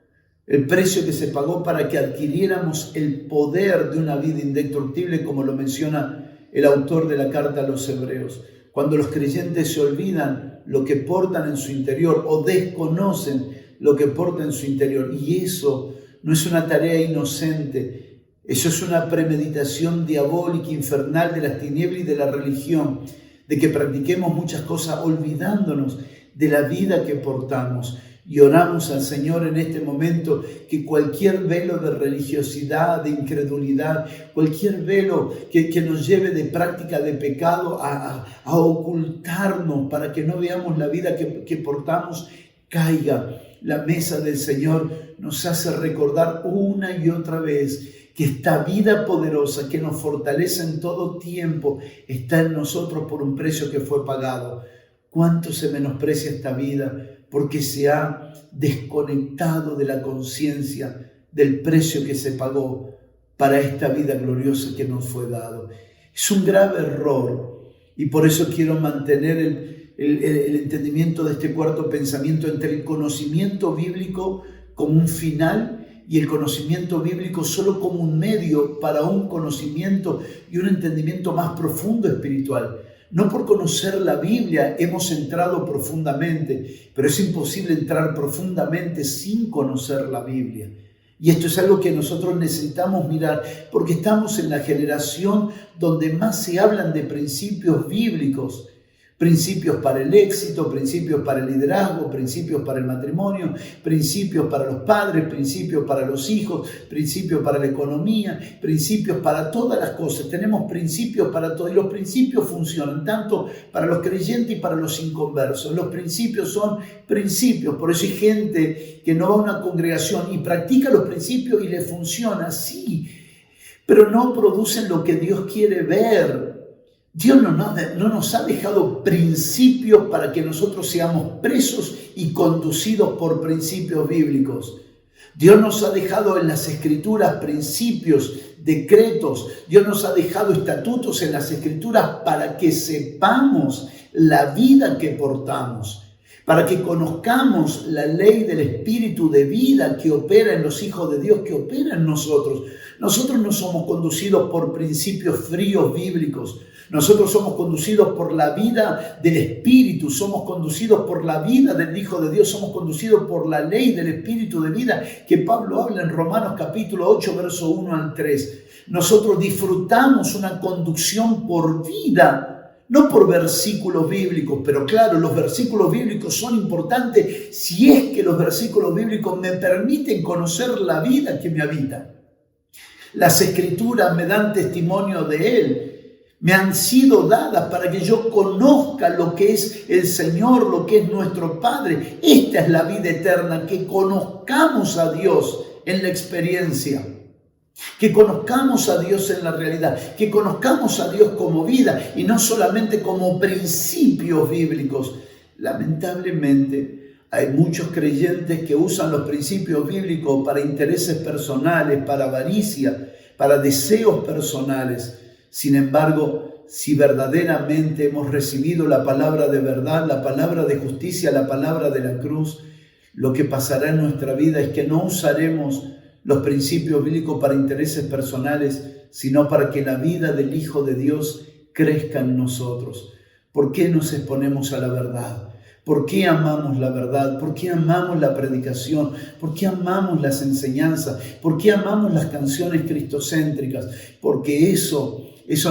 [SPEAKER 3] El precio que se pagó para que adquiriéramos el poder de una vida indestructible, como lo menciona el autor de la carta a los Hebreos. Cuando los creyentes se olvidan lo que portan en su interior o desconocen lo que portan en su interior. Y eso no es una tarea inocente, eso es una premeditación diabólica, infernal de las tinieblas y de la religión, de que practiquemos muchas cosas olvidándonos de la vida que portamos. Y oramos al Señor en este momento que cualquier velo de religiosidad, de incredulidad, cualquier velo que nos lleve de práctica de pecado a ocultarnos para que no veamos la vida que portamos, caiga. La mesa del Señor nos hace recordar una y otra vez que esta vida poderosa que nos fortalece en todo tiempo está en nosotros por un precio que fue pagado. ¿Cuánto se menosprecia esta vida? Porque se ha desconectado de la conciencia del precio que se pagó para esta vida gloriosa que nos fue dado. Es un grave error y por eso quiero mantener el entendimiento de este cuarto pensamiento entre el conocimiento bíblico como un final y el conocimiento bíblico solo como un medio para un conocimiento y un entendimiento más profundo espiritual. No por conocer la Biblia hemos entrado profundamente, pero es imposible entrar profundamente sin conocer la Biblia. Y esto es algo que nosotros necesitamos mirar, porque estamos en la generación donde más se hablan de principios bíblicos. Principios para el éxito, principios para el liderazgo, principios para el matrimonio, principios para los padres, principios para los hijos, principios para la economía, principios para todas las cosas. Tenemos principios para todo y los principios funcionan tanto para los creyentes y para los inconversos. Los principios son principios, por eso hay gente que no va a una congregación y practica los principios y le funciona, sí, pero no producen lo que Dios quiere ver. Dios no nos ha dejado principios para que nosotros seamos presos y conducidos por principios bíblicos. Dios nos ha dejado en las Escrituras principios, decretos. Dios nos ha dejado estatutos en las Escrituras para que sepamos la vida que portamos, para que conozcamos la ley del Espíritu de vida que opera en los hijos de Dios, que opera en nosotros. Nosotros no somos conducidos por principios fríos bíblicos. Nosotros somos conducidos por la vida del Espíritu, somos conducidos por la vida del Hijo de Dios, somos conducidos por la ley del Espíritu de vida que Pablo habla en Romanos capítulo 8, verso 1 al 3. Nosotros disfrutamos una conducción por vida, no por versículos bíblicos, pero claro, los versículos bíblicos son importantes si es que los versículos bíblicos me permiten conocer la vida que me habita. Las Escrituras me dan testimonio de Él. Me han sido dadas para que yo conozca lo que es el Señor, lo que es nuestro Padre. Esta es la vida eterna, que conozcamos a Dios en la experiencia, que conozcamos a Dios en la realidad, que conozcamos a Dios como vida y no solamente como principios bíblicos. Lamentablemente, hay muchos creyentes que usan los principios bíblicos para intereses personales, para avaricia, para deseos personales. Sin embargo, si verdaderamente hemos recibido la palabra de verdad, la palabra de justicia, la palabra de la cruz, lo que pasará en nuestra vida es que no usaremos los principios bíblicos para intereses personales, sino para que la vida del Hijo de Dios crezca en nosotros. ¿Por qué nos exponemos a la verdad? ¿Por qué amamos la verdad? ¿Por qué amamos la predicación? ¿Por qué amamos las enseñanzas? ¿Por qué amamos las canciones cristocéntricas? Porque eso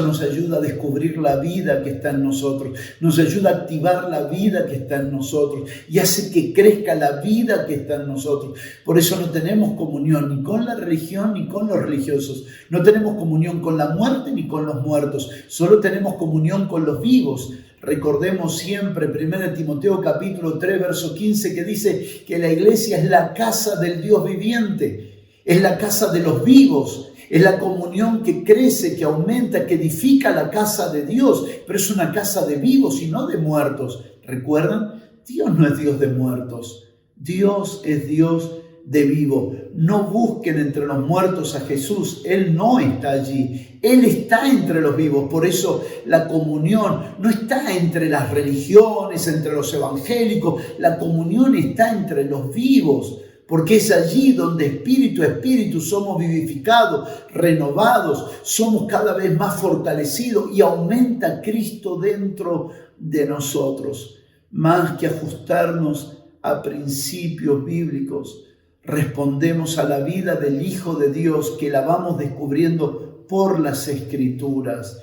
[SPEAKER 3] nos ayuda a descubrir la vida que está en nosotros, nos ayuda a activar la vida que está en nosotros y hace que crezca la vida que está en nosotros. Por eso no tenemos comunión ni con la religión ni con los religiosos, no tenemos comunión con la muerte ni con los muertos, solo tenemos comunión con los vivos. Recordemos siempre 1 Timoteo capítulo 3, verso 15, que dice que la iglesia es la casa del Dios viviente, es la casa de los vivos. Es la comunión que crece, que aumenta, que edifica la casa de Dios, pero es una casa de vivos y no de muertos. ¿Recuerdan? Dios no es Dios de muertos, Dios es Dios de vivo. No busquen entre los muertos a Jesús, Él no está allí, Él está entre los vivos. Por eso la comunión no está entre las religiones, entre los evangélicos, la comunión está entre los vivos. Porque es allí donde espíritu a espíritu somos vivificados, renovados, somos cada vez más fortalecidos y aumenta Cristo dentro de nosotros. Más que ajustarnos a principios bíblicos, respondemos a la vida del Hijo de Dios que la vamos descubriendo por las Escrituras.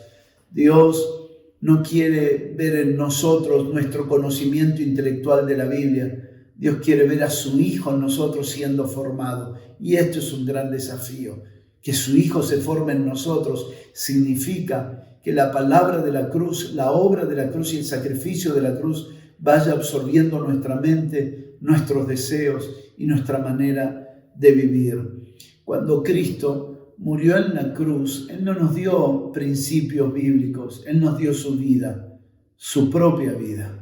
[SPEAKER 3] Dios no quiere ver en nosotros nuestro conocimiento intelectual de la Biblia. Dios quiere ver a su Hijo en nosotros siendo formado. Y esto es un gran desafío. Que su Hijo se forme en nosotros significa que la palabra de la cruz, la obra de la cruz y el sacrificio de la cruz vaya absorbiendo nuestra mente, nuestros deseos y nuestra manera de vivir. Cuando Cristo murió en la cruz, Él no nos dio principios bíblicos, Él nos dio su vida, su propia vida.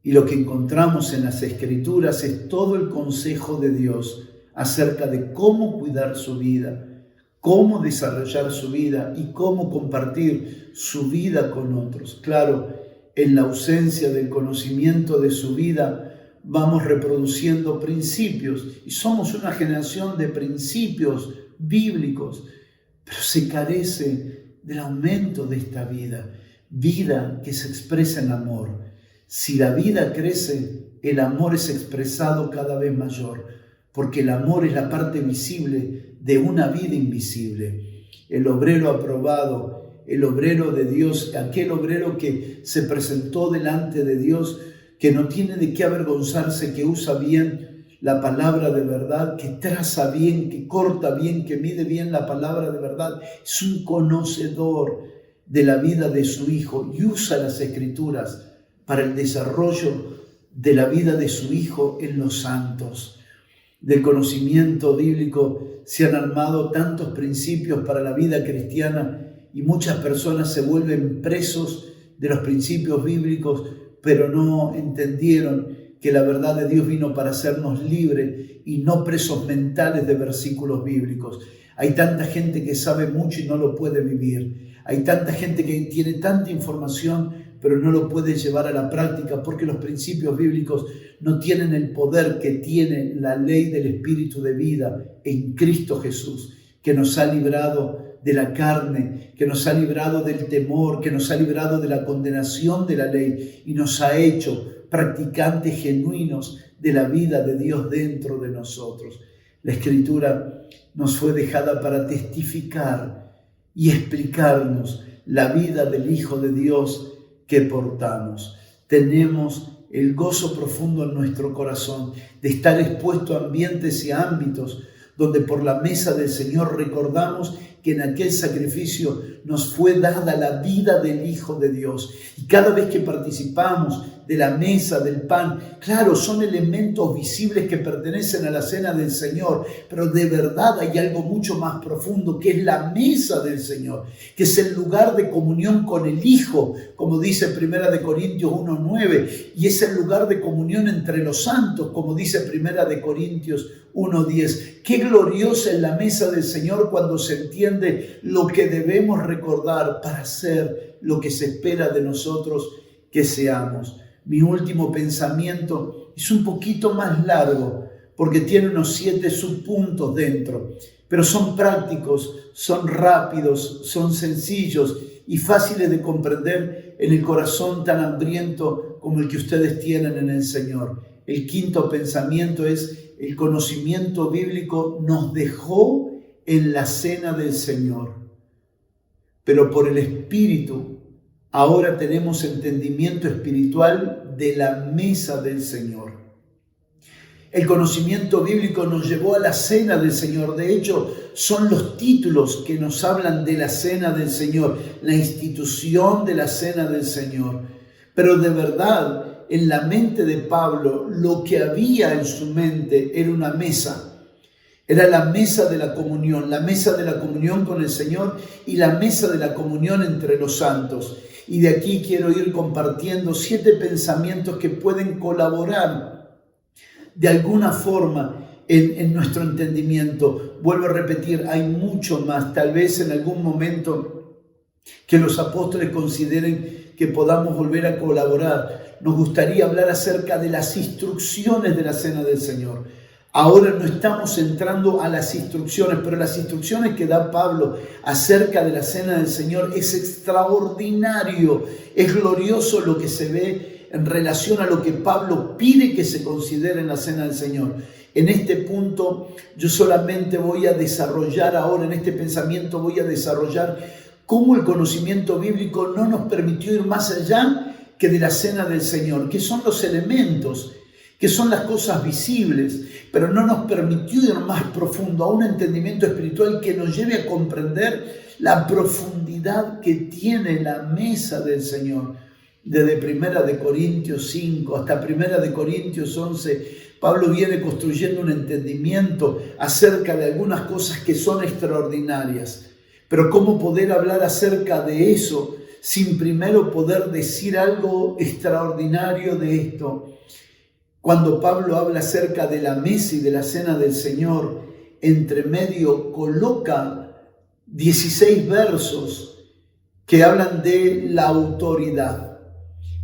[SPEAKER 3] Y lo que encontramos en las Escrituras es todo el consejo de Dios acerca de cómo cuidar su vida, cómo desarrollar su vida y cómo compartir su vida con otros. Claro, en la ausencia del conocimiento de su vida, vamos reproduciendo principios y somos una generación de principios bíblicos, pero se carece del aumento de esta vida. vida que se expresa en amor. Si la vida crece, el amor es expresado cada vez mayor, porque el amor es la parte visible de una vida invisible. El obrero aprobado, el obrero de Dios, aquel obrero que se presentó delante de Dios, que no tiene de qué avergonzarse, que usa bien la palabra de verdad, que traza bien, que corta bien, que mide bien la palabra de verdad, es un conocedor de la vida de su Hijo y usa las Escrituras para el desarrollo de la vida de su Hijo en los santos. Del conocimiento bíblico se han armado tantos principios para la vida cristiana y muchas personas se vuelven presos de los principios bíblicos, pero no entendieron que la verdad de Dios vino para hacernos libres y no presos mentales de versículos bíblicos. Hay tanta gente que sabe mucho y no lo puede vivir. Hay tanta gente que tiene tanta información, pero no lo puede llevar a la práctica porque los principios bíblicos no tienen el poder que tiene la ley del Espíritu de vida en Cristo Jesús, que nos ha librado de la carne, que nos ha librado del temor, que nos ha librado de la condenación de la ley y nos ha hecho practicantes genuinos de la vida de Dios dentro de nosotros. La Escritura nos fue dejada para testificar y explicarnos la vida del Hijo de Dios que portamos. Tenemos el gozo profundo en nuestro corazón de estar expuesto a ambientes y a ámbitos donde por la mesa del Señor recordamos que en aquel sacrificio nos fue dada la vida del Hijo de Dios. Y cada vez que participamos de la mesa, del pan, claro, son elementos visibles que pertenecen a la cena del Señor, pero de verdad hay algo mucho más profundo, que es la mesa del Señor, que es el lugar de comunión con el Hijo, como dice 1 Corintios 1:9, y es el lugar de comunión entre los santos, como dice 1 Corintios 1:10. Qué gloriosa es la mesa del Señor cuando se entiende lo que debemos recordar para hacer lo que se espera de nosotros que seamos. Mi último pensamiento es un poquito más largo porque tiene unos 7 subpuntos dentro, pero son prácticos, son rápidos, son sencillos y fáciles de comprender en el corazón tan hambriento como el que ustedes tienen en el Señor. El quinto pensamiento es: el conocimiento bíblico nos dejó en la cena del Señor, pero por el Espíritu ahora tenemos entendimiento espiritual de la mesa del Señor. El conocimiento bíblico nos llevó a la cena del Señor. De hecho, son los títulos que nos hablan de la cena del Señor, la institución de la cena del Señor. Pero de verdad, en la mente de Pablo, lo que había en su mente era una mesa. Era la mesa de la comunión con el Señor y la mesa de la comunión entre los santos. Y de aquí quiero ir compartiendo 7 pensamientos que pueden colaborar de alguna forma en nuestro entendimiento. Vuelvo a repetir, hay mucho más. Tal vez en algún momento que los apóstoles consideren que podamos volver a colaborar. Nos gustaría hablar acerca de las instrucciones de la cena del Señor. Ahora no estamos entrando a las instrucciones, pero las instrucciones que da Pablo acerca de la cena del Señor es extraordinario, es glorioso lo que se ve en relación a lo que Pablo pide que se considere en la cena del Señor. En este punto yo solamente voy a desarrollar ahora, en este pensamiento voy a desarrollar cómo el conocimiento bíblico no nos permitió ir más allá que de la cena del Señor, que son los elementos, que son las cosas visibles, pero no nos permitió ir más profundo a un entendimiento espiritual que nos lleve a comprender la profundidad que tiene la mesa del Señor. Desde 1 Corintios 5 hasta 1 Corintios 11, Pablo viene construyendo un entendimiento acerca de algunas cosas que son extraordinarias. Pero ¿cómo poder hablar acerca de eso sin primero poder decir algo extraordinario de esto? Cuando Pablo habla acerca de la mesa y de la cena del Señor, entre medio coloca 16 versos que hablan de la autoridad.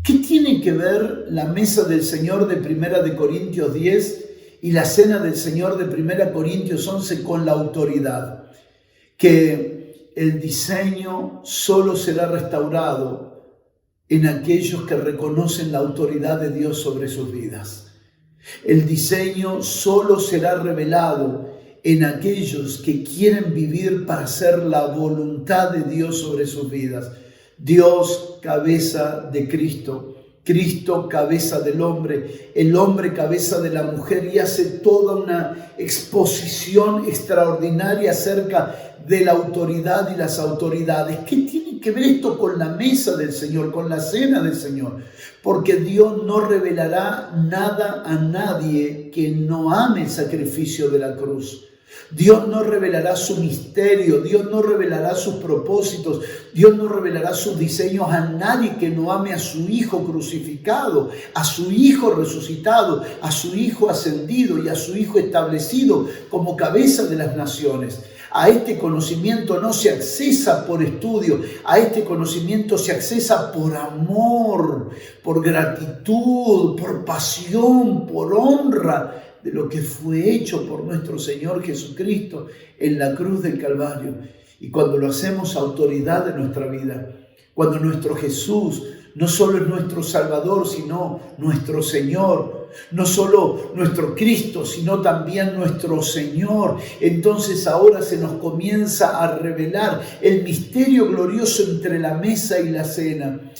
[SPEAKER 3] ¿Qué tiene que ver la mesa del Señor de 1 Corintios 10 y la cena del Señor de 1 Corintios 11 con la autoridad? Que el diseño solo será restaurado en aquellos que reconocen la autoridad de Dios sobre sus vidas. El diseño solo será revelado en aquellos que quieren vivir para hacer la voluntad de Dios sobre sus vidas. Dios, cabeza de Cristo, Cristo, cabeza del hombre, el hombre, cabeza de la mujer, y hace toda una exposición extraordinaria acerca de la autoridad y las autoridades. ¿Qué tiene que ver esto con la mesa del Señor, con la cena del Señor? Porque Dios no revelará nada a nadie que no ame el sacrificio de la cruz. Dios no revelará su misterio, Dios no revelará sus propósitos, Dios no revelará sus diseños a nadie que no ame a su Hijo crucificado, a su Hijo resucitado, a su Hijo ascendido y a su Hijo establecido como cabeza de las naciones. A este conocimiento no se accesa por estudio, a este conocimiento se accesa por amor, por gratitud, por pasión, por honra de lo que fue hecho por nuestro Señor Jesucristo en la cruz del Calvario. Y cuando lo hacemos autoridad de nuestra vida, cuando nuestro Jesús no solo es nuestro Salvador, sino nuestro Señor, no solo nuestro Cristo, sino también nuestro Señor, entonces ahora se nos comienza a revelar el misterio glorioso entre la mesa y la cena.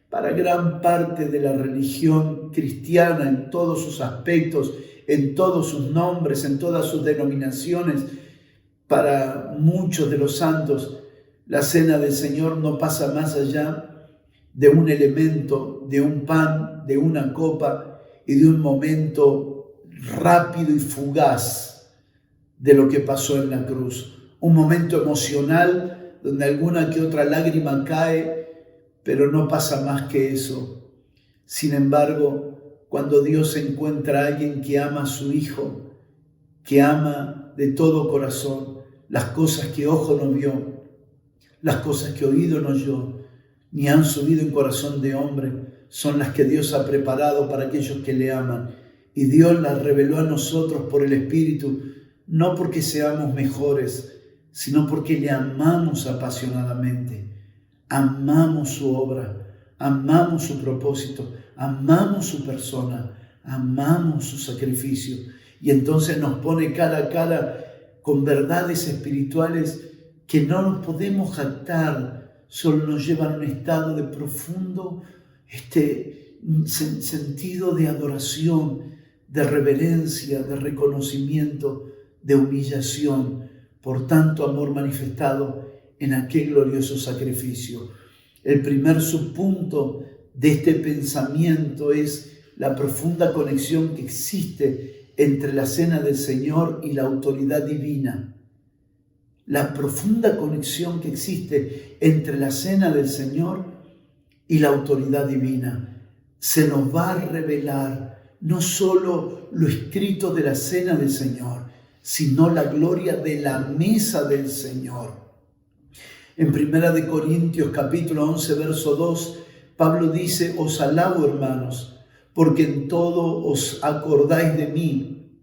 [SPEAKER 3] Para gran parte de la religión cristiana, en todos sus aspectos, en todos sus nombres, en todas sus denominaciones, para muchos de los santos, la cena del Señor no pasa más allá de un elemento, de un pan, de una copa y de un momento rápido y fugaz de lo que pasó en la cruz. Un momento emocional donde alguna que otra lágrima cae, pero no pasa más que eso. Sin embargo, cuando Dios encuentra a alguien que ama a su Hijo, que ama de todo corazón, las cosas que ojo no vio, las cosas que oído no oyó, ni han subido en corazón de hombre, son las que Dios ha preparado para aquellos que le aman. Y Dios las reveló a nosotros por el Espíritu, no porque seamos mejores, sino porque le amamos apasionadamente. Amamos su obra, amamos su propósito, amamos su persona, amamos su sacrificio. Y entonces nos pone cara a cara con verdades espirituales que no nos podemos jactar, solo nos llevan a un estado de profundo sentido de adoración, de reverencia, de reconocimiento, de humillación por tanto amor manifestado en aquel glorioso sacrificio. El primer subpunto de este pensamiento es la profunda conexión que existe entre la cena del Señor y la autoridad divina. La profunda conexión que existe entre la cena del Señor y la autoridad divina. Se nos va a revelar no solo lo escrito de la cena del Señor, sino la gloria de la mesa del Señor. En 1 Corintios capítulo 11, verso 2, Pablo dice: os alabo, hermanos, porque en todo os acordáis de mí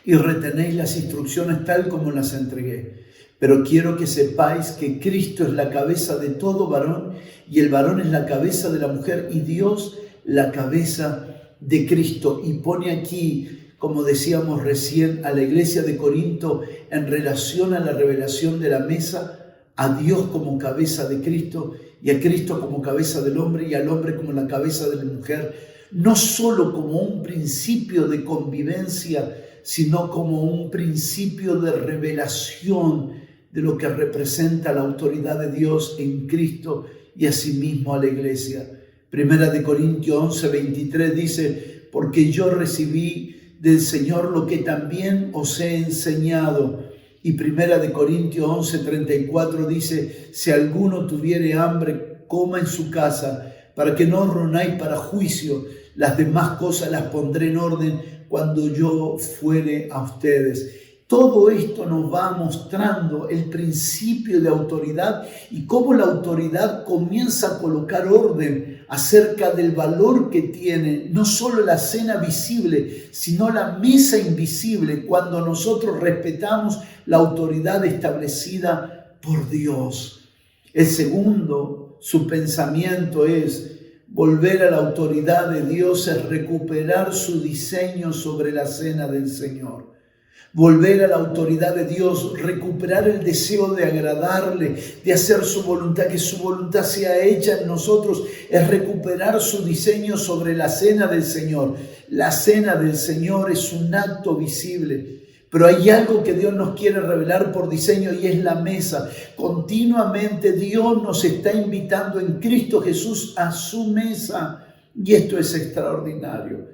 [SPEAKER 3] y retenéis las instrucciones tal como las entregué. Pero quiero que sepáis que Cristo es la cabeza de todo varón y el varón es la cabeza de la mujer y Dios la cabeza de Cristo. Y pone aquí, como decíamos recién, a la iglesia de Corinto en relación a la revelación de la mesa, a Dios como cabeza de Cristo y a Cristo como cabeza del hombre y al hombre como la cabeza de la mujer, no solo como un principio de convivencia, sino como un principio de revelación de lo que representa la autoridad de Dios en Cristo y asimismo a la iglesia. 1 Corintios 11, 23 dice: porque yo recibí del Señor lo que también os he enseñado. Y 1 Corintios 11, 34 dice: si alguno tuviere hambre, coma en su casa, para que no os reunáis para juicio. Las demás cosas las pondré en orden cuando yo fuere a ustedes. Todo esto nos va mostrando el principio de autoridad y cómo la autoridad comienza a colocar orden acerca del valor que tiene no solo la cena visible, sino la mesa invisible, cuando nosotros respetamos la autoridad establecida por Dios. El segundo, su pensamiento es: Volver a la autoridad de Dios es recuperar su diseño sobre la cena del Señor. Volver a la autoridad de Dios, recuperar el deseo de agradarle, de hacer su voluntad, que su voluntad sea hecha en nosotros, es recuperar su diseño sobre la cena del Señor. La cena del Señor es un acto visible, pero hay algo que Dios nos quiere revelar por diseño y es la mesa. Continuamente Dios nos está invitando en Cristo Jesús a su mesa y esto es extraordinario.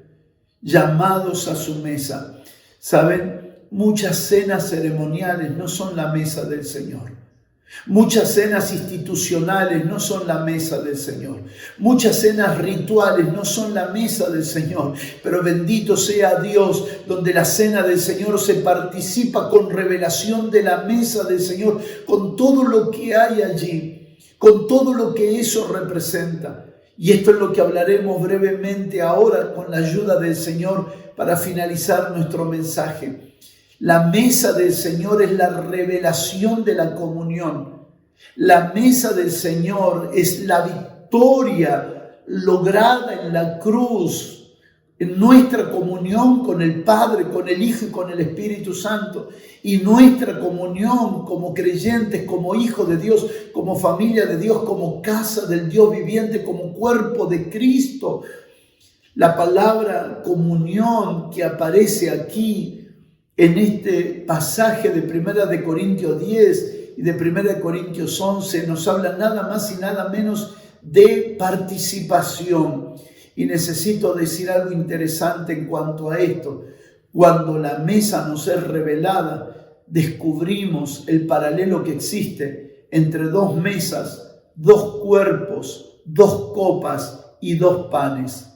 [SPEAKER 3] Llamados a su mesa. ¿Saben? Muchas cenas ceremoniales no son la mesa del Señor. Muchas cenas institucionales no son la mesa del Señor. Muchas cenas rituales no son la mesa del Señor. Pero bendito sea Dios, donde la cena del Señor se participa con revelación de la mesa del Señor, con todo lo que hay allí, con todo lo que eso representa. Y esto es lo que hablaremos brevemente ahora con la ayuda del Señor para finalizar nuestro mensaje. La mesa del Señor es la revelación de la comunión. La mesa del Señor es la victoria lograda en la cruz, en nuestra comunión con el Padre, con el Hijo y con el Espíritu Santo. Y nuestra comunión como creyentes, como hijos de Dios, como familia de Dios, como casa del Dios viviente, como cuerpo de Cristo. La palabra comunión que aparece aquí en este pasaje de 1 Corintios 10 y de 1 Corintios 11 nos habla nada más y nada menos de participación. Y necesito decir algo interesante en cuanto a esto. Cuando la mesa nos es revelada, descubrimos el paralelo que existe entre dos mesas, dos cuerpos, dos copas y dos panes.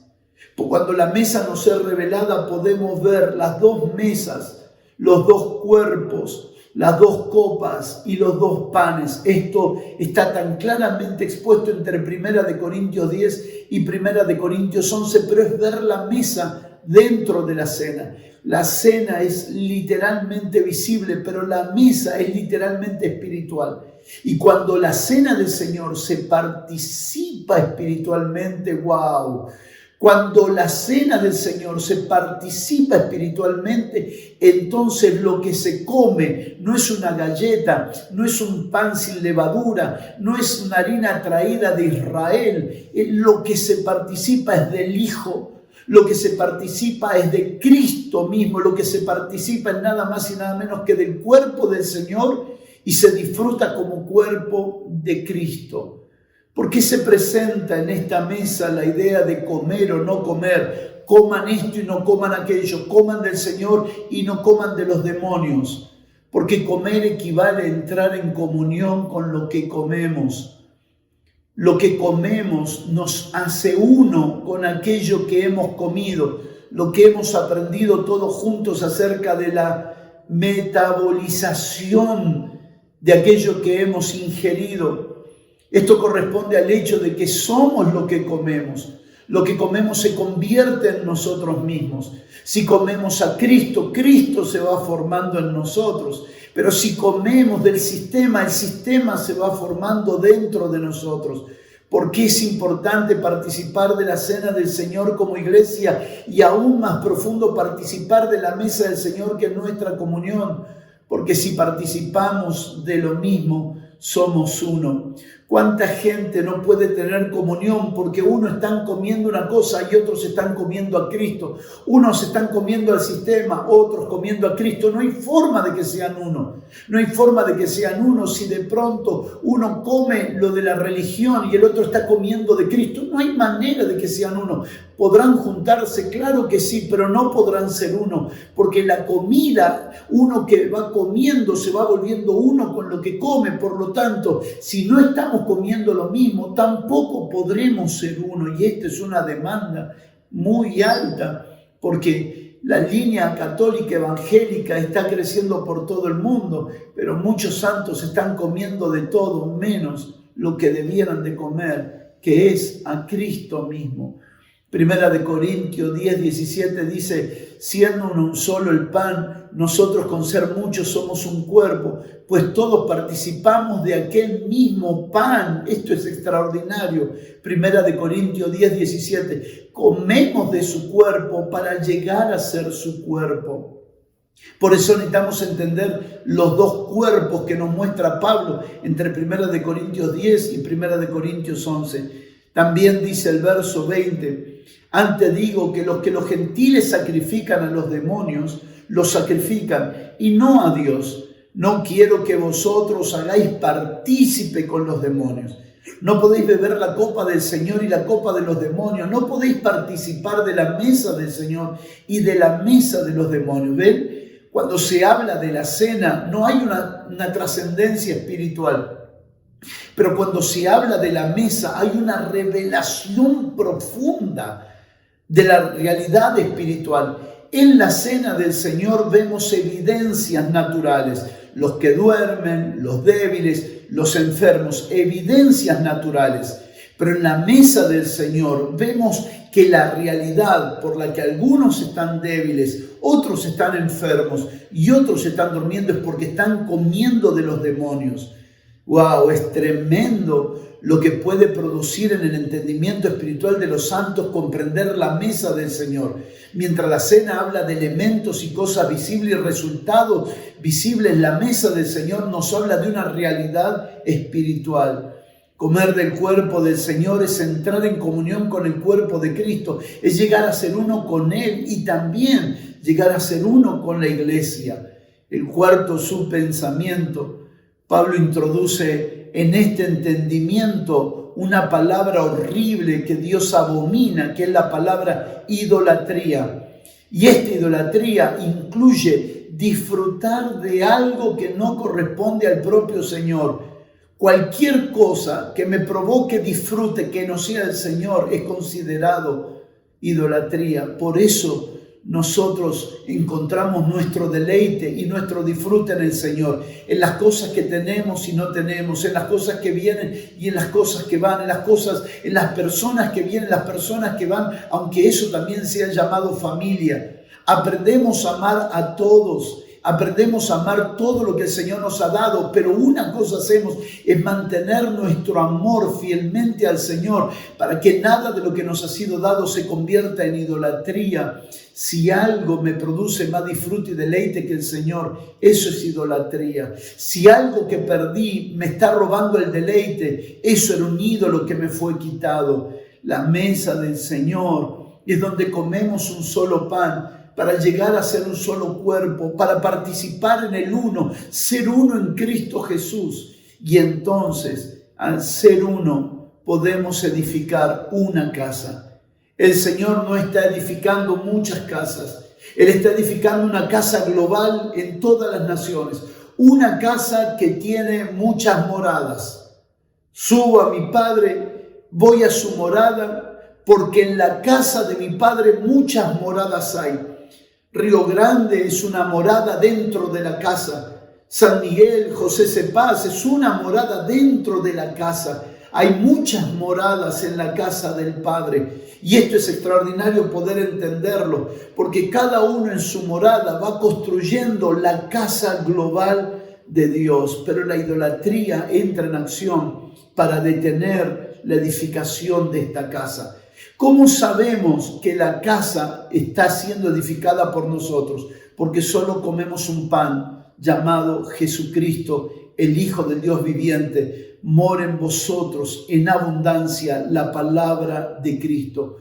[SPEAKER 3] Cuando la mesa nos es revelada, podemos ver las dos mesas, los dos cuerpos, las dos copas y los dos panes. Esto está tan claramente expuesto entre 1 Corintios 10 y 1 Corintios 11, pero es ver la mesa dentro de la cena. La cena es literalmente visible, pero la mesa es literalmente espiritual. Y cuando la cena del Señor se participa espiritualmente, ¡wow! Cuando la cena del Señor se participa espiritualmente, entonces lo que se come no es una galleta, no es un pan sin levadura, no es una harina traída de Israel. Lo que se participa es del Hijo, lo que se participa es de Cristo mismo, lo que se participa es nada más y nada menos que del cuerpo del Señor y se disfruta como cuerpo de Cristo. ¿Por qué se presenta en esta mesa la idea de comer o no comer? Coman esto y no coman aquello, coman del Señor y no coman de los demonios. Porque comer equivale a entrar en comunión con lo que comemos. Lo que comemos nos hace uno con aquello que hemos comido, lo que hemos aprendido todos juntos acerca de la metabolización de aquello que hemos ingerido. Esto corresponde al hecho de que somos lo que comemos. Lo que comemos se convierte en nosotros mismos. Si comemos a Cristo, Cristo se va formando en nosotros. Pero si comemos del sistema, el sistema se va formando dentro de nosotros. ¿Por qué es importante participar de la cena del Señor como iglesia y aún más profundo participar de la mesa del Señor que es nuestra comunión? Porque si participamos de lo mismo, somos uno. ¿Cuánta gente no puede tener comunión porque unos están comiendo una cosa y otros están comiendo a Cristo? Unos están comiendo al sistema, otros comiendo a Cristo. No hay forma de que sean uno. No hay forma de que sean uno si de pronto uno come lo de la religión y el otro está comiendo de Cristo. No hay manera de que sean uno. ¿Podrán juntarse? Claro que sí, pero no podrán ser uno. Porque la comida, uno que va comiendo se va volviendo uno con lo que come. Por lo tanto, si no estamos comiendo lo mismo, tampoco podremos ser uno. Y esta es una demanda muy alta, porque la línea católica evangélica está creciendo por todo el mundo, pero muchos santos están comiendo de todo menos lo que debieran de comer, que es a Cristo mismo. Primera de Corintios 10, 17 dice, siendo un solo el pan, nosotros con ser muchos somos un cuerpo, pues todos participamos de aquel mismo pan. Esto es extraordinario. Primera de Corintios 10, 17. Comemos de su cuerpo para llegar a ser su cuerpo. Por eso necesitamos entender los dos cuerpos que nos muestra Pablo entre Primera de Corintios 10 y Primera de Corintios 11. También dice el verso 20, antes digo que los gentiles sacrifican a los demonios, los sacrifican y no a Dios. No quiero que vosotros hagáis partícipe con los demonios. No podéis beber la copa del Señor y la copa de los demonios. No podéis participar de la mesa del Señor y de la mesa de los demonios. ¿Ven? Cuando se habla de la cena, no hay una trascendencia espiritual. Pero cuando se habla de la mesa, hay una revelación profunda de la realidad espiritual. En la cena del Señor vemos evidencias naturales. Los que duermen, los débiles, los enfermos, evidencias naturales. Pero en la mesa del Señor vemos que la realidad por la que algunos están débiles, otros están enfermos y otros están durmiendo es porque están comiendo de los demonios. ¡Wow! Es tremendo lo que puede producir en el entendimiento espiritual de los santos comprender la mesa del Señor. Mientras la cena habla de elementos y cosas visibles y resultados visibles, la mesa del Señor nos habla de una realidad espiritual. Comer del cuerpo del Señor es entrar en comunión con el cuerpo de Cristo, es llegar a ser uno con Él y también llegar a ser uno con la iglesia. El cuarto subpensamiento, Pablo introduce en este entendimiento una palabra horrible que Dios abomina, que es la palabra idolatría. Y esta idolatría incluye disfrutar de algo que no corresponde al propio Señor. Cualquier cosa que me provoque disfrute que no sea el Señor es considerado idolatría. Por eso nosotros encontramos nuestro deleite y nuestro disfrute en el Señor, en las cosas que tenemos y no tenemos, en las cosas que vienen y en las cosas que van, en las personas que vienen, las personas que van, aunque eso también sea llamado familia. Aprendemos a amar a todos. Aprendemos a amar todo lo que el Señor nos ha dado, pero una cosa hacemos es mantener nuestro amor fielmente al Señor para que nada de lo que nos ha sido dado se convierta en idolatría. Si algo me produce más disfrute y deleite que el Señor, eso es idolatría. Si algo que perdí me está robando el deleite, eso era un ídolo que me fue quitado. La mesa del Señor es donde comemos un solo pan, para llegar a ser un solo cuerpo, para participar en el uno, ser uno en Cristo Jesús. Y entonces, al ser uno, podemos edificar una casa. El Señor no está edificando muchas casas. Él está edificando una casa global en todas las naciones. Una casa que tiene muchas moradas. Subo a mi Padre, voy a su morada, porque en la casa de mi Padre muchas moradas hay. Río Grande es una morada dentro de la casa. San Miguel, José Cepaz es una morada dentro de la casa. Hay muchas moradas en la casa del Padre. Y esto es extraordinario poder entenderlo, porque cada uno en su morada va construyendo la casa global de Dios. Pero la idolatría entra en acción para detener la edificación de esta casa. ¿Cómo sabemos que la casa está siendo edificada por nosotros? Porque solo comemos un pan llamado Jesucristo, el Hijo del Dios viviente. Mora en vosotros en abundancia la palabra de Cristo.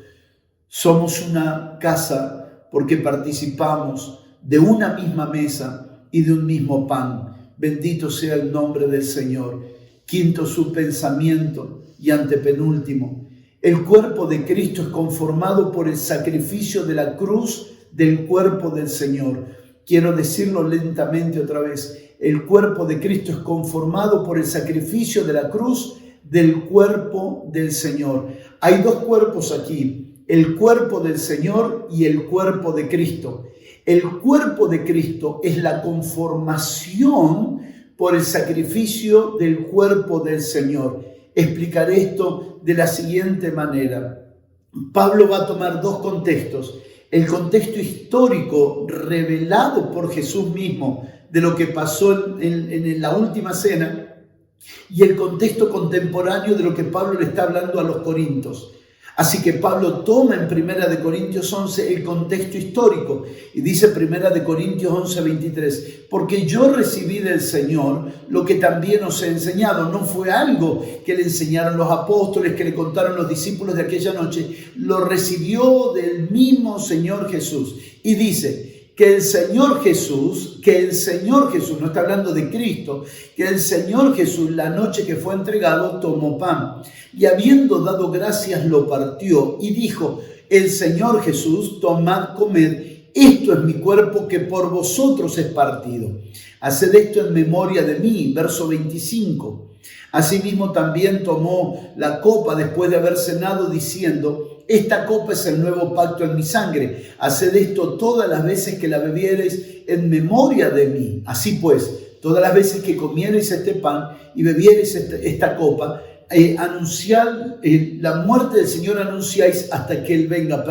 [SPEAKER 3] Somos una casa porque participamos de una misma mesa y de un mismo pan. Bendito sea el nombre del Señor. Quinto subpensamiento y antepenúltimo. El cuerpo de Cristo es conformado por el sacrificio de la cruz del cuerpo del Señor. Quiero decirlo lentamente otra vez. El cuerpo de Cristo es conformado por el sacrificio de la cruz del cuerpo del Señor. Hay dos cuerpos aquí, el cuerpo del Señor y el cuerpo de Cristo. El cuerpo de Cristo es la conformación por el sacrificio del cuerpo del Señor. Explicaré esto de la siguiente manera. Pablo va a tomar dos contextos. El contexto histórico revelado por Jesús mismo de lo que pasó en la última cena, y el contexto contemporáneo de lo que Pablo le está hablando a los corintios. Así que Pablo toma en 1 Corintios 11 el contexto histórico y dice 1 Corintios 11:23, porque yo recibí del Señor lo que también os he enseñado. No fue algo que le enseñaron los apóstoles, que le contaron los discípulos de aquella noche. Lo recibió del mismo Señor Jesús. Y dice que el Señor Jesús, no está hablando de Cristo, que el Señor Jesús, la noche que fue entregado, tomó pan y habiendo dado gracias lo partió y dijo: el Señor Jesús, tomad, comed, esto es mi cuerpo que por vosotros es partido. Haced esto en memoria de mí. Verso 25. Asimismo también tomó la copa después de haber cenado, diciendo: esta copa es el nuevo pacto en mi sangre. Haced esto todas las veces que la bebiereis en memoria de mí. Así pues, todas las veces que comiereis este pan y bebiereis esta copa, anunciad la muerte del Señor, anunciáis hasta que Él venga.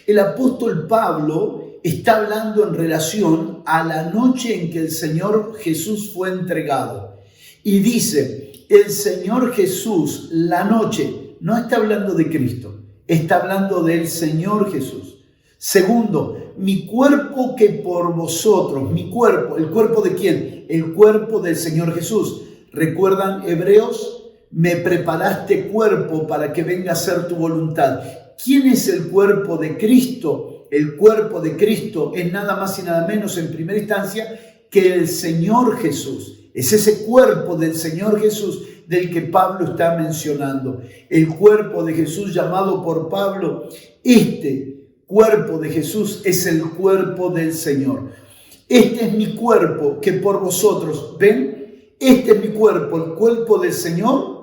[SPEAKER 3] El apóstol Pablo está hablando en relación a la noche en que el Señor Jesús fue entregado. Y dice, el Señor Jesús, la noche, no está hablando de Cristo, está hablando del Señor Jesús. Segundo, mi cuerpo que por vosotros, mi cuerpo, ¿el cuerpo de quién? El cuerpo del Señor Jesús. ¿Recuerdan Hebreos? Me preparaste cuerpo para que venga a ser tu voluntad. ¿Quién es el cuerpo de Cristo? El cuerpo de Cristo es nada más y nada menos en primera instancia que el Señor Jesús. Es ese cuerpo del Señor Jesús del que Pablo está mencionando. El cuerpo de Jesús llamado por Pablo, este cuerpo de Jesús es el cuerpo del Señor. Este es mi cuerpo que por vosotros, ¿ven? Este es mi cuerpo, el cuerpo del Señor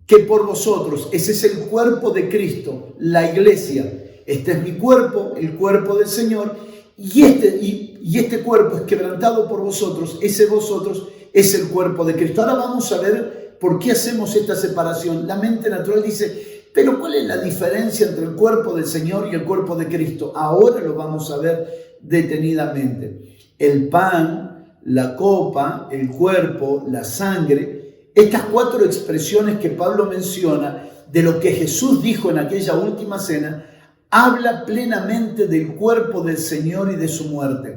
[SPEAKER 3] que por vosotros. Ese es el cuerpo de Cristo, la iglesia. Este es mi cuerpo, el cuerpo del Señor, y este cuerpo es quebrantado por vosotros. Ese vosotros es el cuerpo de Cristo. Ahora vamos a ver por qué hacemos esta separación. La mente natural dice, pero ¿cuál es la diferencia entre el cuerpo del Señor y el cuerpo de Cristo? Ahora lo vamos a ver detenidamente. El pan, la copa, el cuerpo, la sangre, estas cuatro expresiones que Pablo menciona de lo que Jesús dijo en aquella última cena, habla plenamente del cuerpo del Señor y de su muerte.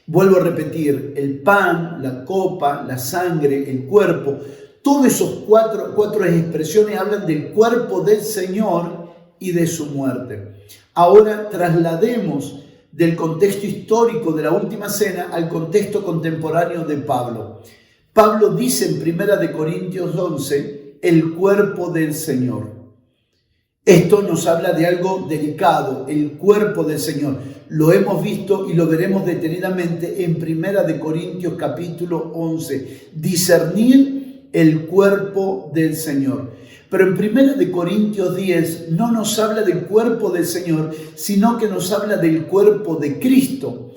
[SPEAKER 3] Vuelvo a repetir, el pan, la copa, la sangre, el cuerpo, todos esos cuatro expresiones hablan del cuerpo del Señor y de su muerte. Ahora traslademos del contexto histórico de la última cena al contexto contemporáneo de Pablo. Pablo dice en 1 Corintios 11, el cuerpo del Señor. Esto nos habla de algo delicado, el cuerpo del Señor. Lo hemos visto y lo veremos detenidamente en 1 Corintios capítulo 11. Discernir el cuerpo del Señor. Pero en 1 Corintios 10 no nos habla del cuerpo del Señor, sino que nos habla del cuerpo de Cristo.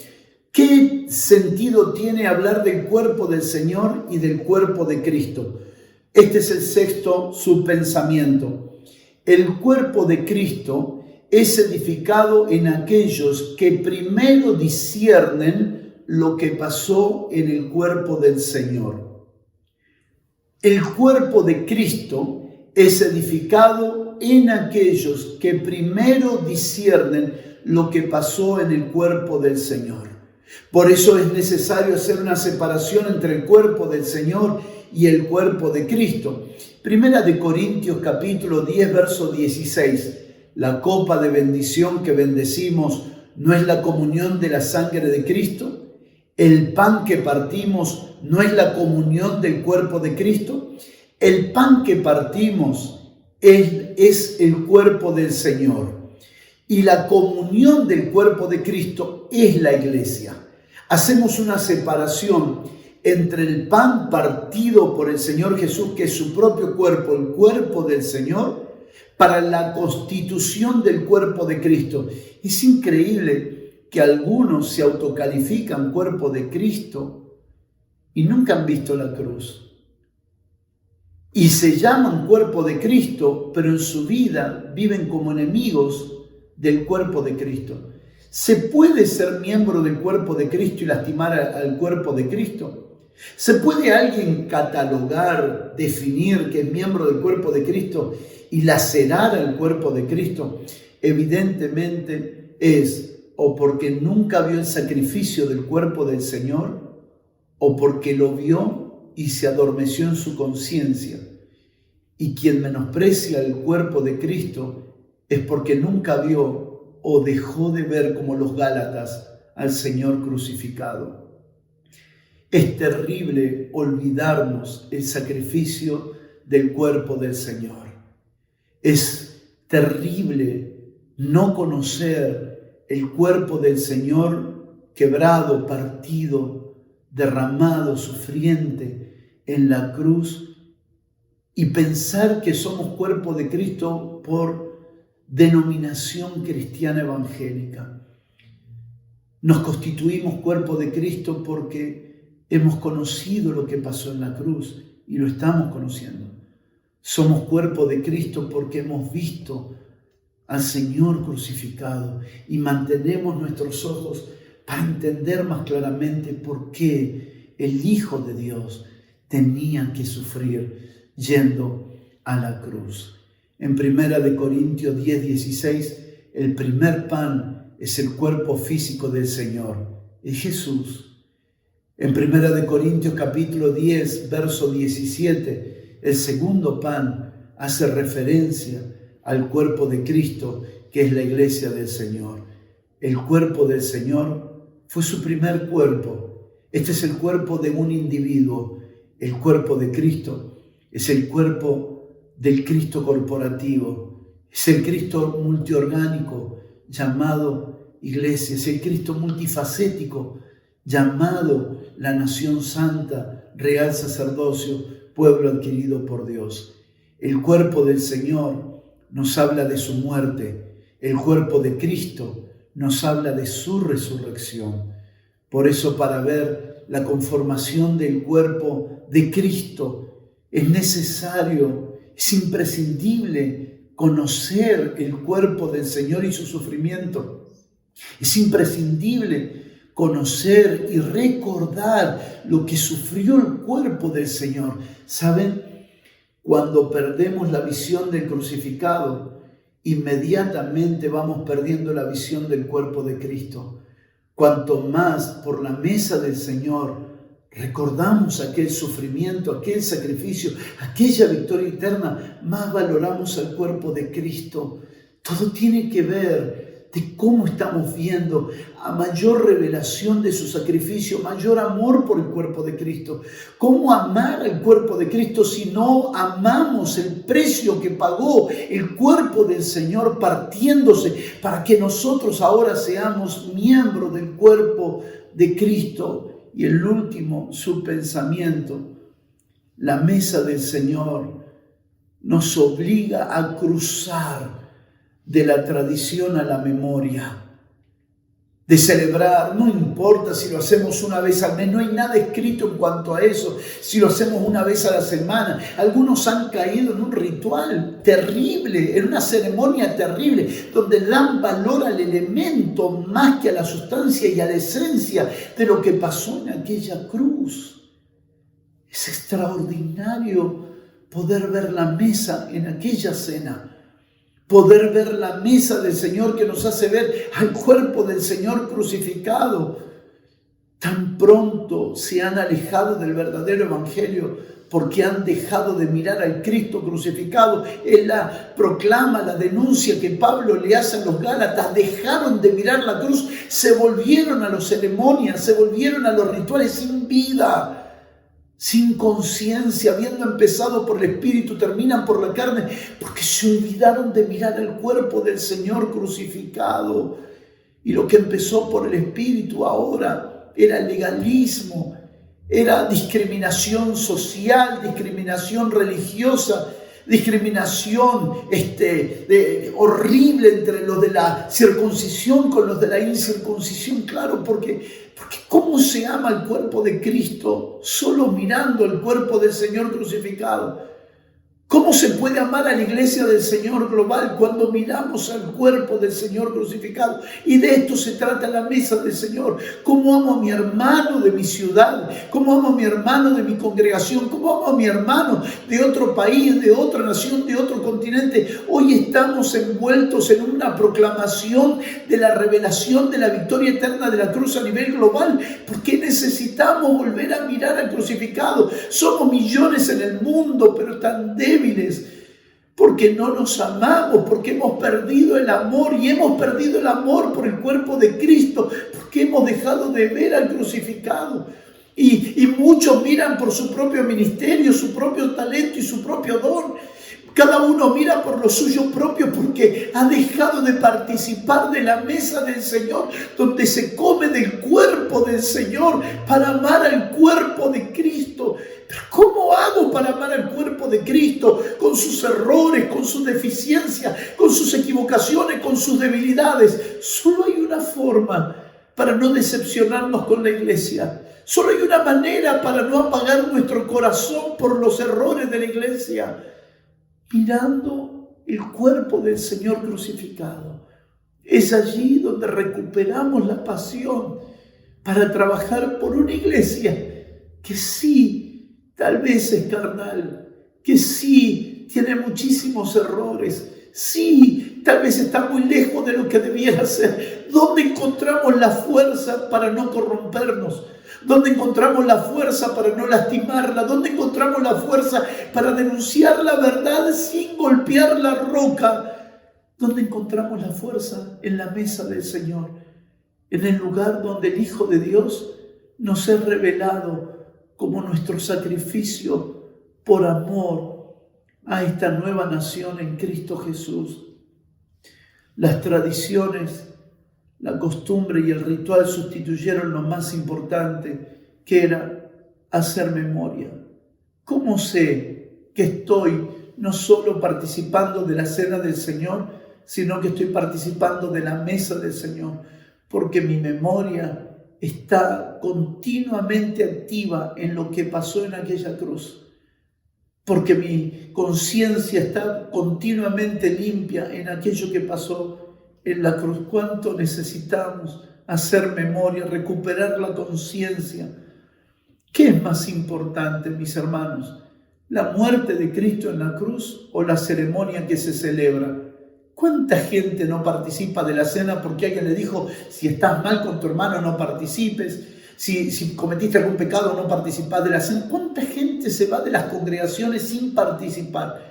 [SPEAKER 3] ¿Qué sentido tiene hablar del cuerpo del Señor y del cuerpo de Cristo? Este es el sexto subpensamiento. El cuerpo de Cristo es edificado en aquellos que primero disciernen lo que pasó en el cuerpo del Señor. El cuerpo de Cristo es edificado en aquellos que primero disciernen lo que pasó en el cuerpo del Señor. Por eso es necesario hacer una separación entre el cuerpo del Señor y el cuerpo de Cristo. 1 Corintios capítulo 10, verso 16. La copa de bendición que bendecimos no es la comunión de la sangre de Cristo. El pan que partimos no es la comunión del cuerpo de Cristo. El pan que partimos es el cuerpo del Señor. Y la comunión del cuerpo de Cristo es la iglesia. Hacemos una separación entre el pan partido por el Señor Jesús, que es su propio cuerpo, el cuerpo del Señor, para la constitución del cuerpo de Cristo. Es increíble que algunos se autocalifican cuerpo de Cristo y nunca han visto la cruz. y se llaman cuerpo de Cristo, pero en su vida viven como enemigos del cuerpo de Cristo. ¿Se puede ser miembro del cuerpo de Cristo y lastimar al cuerpo de Cristo? ¿Se puede alguien catalogar, definir que es miembro del cuerpo de Cristo y lacerar al cuerpo de Cristo? Evidentemente es o porque nunca vio el sacrificio del cuerpo del Señor, o porque lo vio y se adormeció en su conciencia. Y quien menosprecia el cuerpo de Cristo es porque nunca vio o dejó de ver, como los Gálatas, al Señor crucificado. Es terrible olvidarnos el sacrificio del cuerpo del Señor. Es terrible no conocer el cuerpo del Señor quebrado, partido, derramado, sufriente en la cruz, y pensar que somos cuerpo de Cristo por denominación cristiana evangélica. Nos constituimos cuerpo de Cristo porque hemos conocido lo que pasó en la cruz y lo estamos conociendo. Somos cuerpo de Cristo porque hemos visto al Señor crucificado y mantenemos nuestros ojos para entender más claramente por qué el Hijo de Dios tenía que sufrir yendo a la cruz. En 1 Corintios 10:16, el primer pan es el cuerpo físico del Señor, es Jesús. En 1 Corintios capítulo 10, verso 17, el segundo pan hace referencia al cuerpo de Cristo, que es la iglesia del Señor. El cuerpo del Señor fue su primer cuerpo. Este es el cuerpo de un individuo. El cuerpo de Cristo es el cuerpo del Cristo corporativo. Es el Cristo multiorgánico llamado iglesia. Es el Cristo multifacético llamado la nación santa, real sacerdocio, pueblo adquirido por Dios. El cuerpo del Señor nos habla de su muerte. El cuerpo de Cristo nos habla de su resurrección. Por eso, para ver la conformación del cuerpo de Cristo, es necesario, es imprescindible conocer el cuerpo del Señor y su sufrimiento. Es imprescindible conocer y recordar lo que sufrió el cuerpo del Señor. ¿Saben? Cuando perdemos la visión del crucificado, inmediatamente vamos perdiendo la visión del cuerpo de Cristo. Cuanto más por la mesa del Señor recordamos aquel sufrimiento, aquel sacrificio, aquella victoria eterna, más valoramos al cuerpo de Cristo. Todo tiene que ver de cómo estamos viendo a mayor revelación de su sacrificio, mayor amor por el cuerpo de Cristo. ¿Cómo amar al cuerpo de Cristo si no amamos el precio que pagó el cuerpo del Señor partiéndose para que nosotros ahora seamos miembros del cuerpo de Cristo? Y el último, su pensamiento. La mesa del Señor nos obliga a cruzar de la tradición a la memoria, de celebrar, no importa si lo hacemos una vez al mes, no hay nada escrito en cuanto a eso, si lo hacemos una vez a la semana. Algunos han caído en un ritual terrible, en una ceremonia terrible, donde dan valor al elemento más que a la sustancia y a la esencia de lo que pasó en aquella cruz. Es extraordinario poder ver la mesa en aquella cena, poder ver la mesa del Señor que nos hace ver al cuerpo del Señor crucificado. Tan pronto se han alejado del verdadero evangelio porque han dejado de mirar al Cristo crucificado. Él la proclama, la denuncia que Pablo le hace a los Gálatas. Dejaron de mirar la cruz, se volvieron a las ceremonias, se volvieron a los rituales sin vida, sin conciencia, habiendo empezado por el Espíritu, terminan por la carne, porque se olvidaron de mirar el cuerpo del Señor crucificado. Y lo que empezó por el Espíritu ahora era legalismo, era discriminación social, discriminación religiosa, discriminación horrible entre los de la circuncisión con los de la incircuncisión. Claro, porque ¿cómo se ama el cuerpo de Cristo? Solo mirando el cuerpo del Señor crucificado. ¿Cómo se puede amar a la iglesia del Señor global cuando miramos al cuerpo del Señor crucificado? Y de esto se trata la mesa del Señor. ¿Cómo amo a mi hermano de mi ciudad? ¿Cómo amo a mi hermano de mi congregación? ¿Cómo amo a mi hermano de otro país, de otra nación, de otro continente? Hoy estamos envueltos en una proclamación de la revelación de la victoria eterna de la cruz a nivel global, porque necesitamos volver a mirar al crucificado. Somos millones en el mundo, pero tan débiles, porque no nos amamos, porque hemos perdido el amor, y hemos perdido el amor por el cuerpo de Cristo, porque hemos dejado de ver al crucificado. Y muchos miran por su propio ministerio, su propio talento y su propio don. Cada uno mira por lo suyo propio porque ha dejado de participar de la mesa del Señor, donde se come del cuerpo del Señor para amar al cuerpo de Cristo. Pero ¿cómo hago para amar al cuerpo de Cristo? Con sus errores, con sus deficiencias, con sus equivocaciones, con sus debilidades. Solo hay una forma para no decepcionarnos con la iglesia. Solo hay una manera para no apagar nuestro corazón por los errores de la iglesia. Mirando el cuerpo del Señor crucificado. Es allí donde recuperamos la pasión para trabajar por una iglesia que sí, tal vez es carnal, que sí tiene muchísimos errores, sí, tal vez está muy lejos de lo que debiera ser. ¿Dónde encontramos la fuerza para no corrompernos? ¿Dónde encontramos la fuerza para no lastimarla? ¿Dónde encontramos la fuerza para denunciar la verdad sin golpear la roca? ¿Dónde encontramos la fuerza? En la mesa del Señor, en el lugar donde el Hijo de Dios nos es revelado como nuestro sacrificio por amor a esta nueva nación en Cristo Jesús. Las tradiciones, la costumbre y el ritual sustituyeron lo más importante, que era hacer memoria. ¿Cómo sé que estoy no solo participando de la cena del Señor, sino que estoy participando de la mesa del Señor? Porque mi memoria está continuamente activa en lo que pasó en aquella cruz. Porque mi conciencia está continuamente limpia en aquello que pasó en la cruz. ¿Cuánto necesitamos hacer memoria, recuperar la conciencia? ¿Qué es más importante, mis hermanos? ¿La muerte de Cristo en la cruz o la ceremonia que se celebra? ¿Cuánta gente no participa de la cena porque alguien le dijo, si estás mal con tu hermano no participes, si cometiste algún pecado no participás de la cena? ¿Cuánta gente se va de las congregaciones sin participar?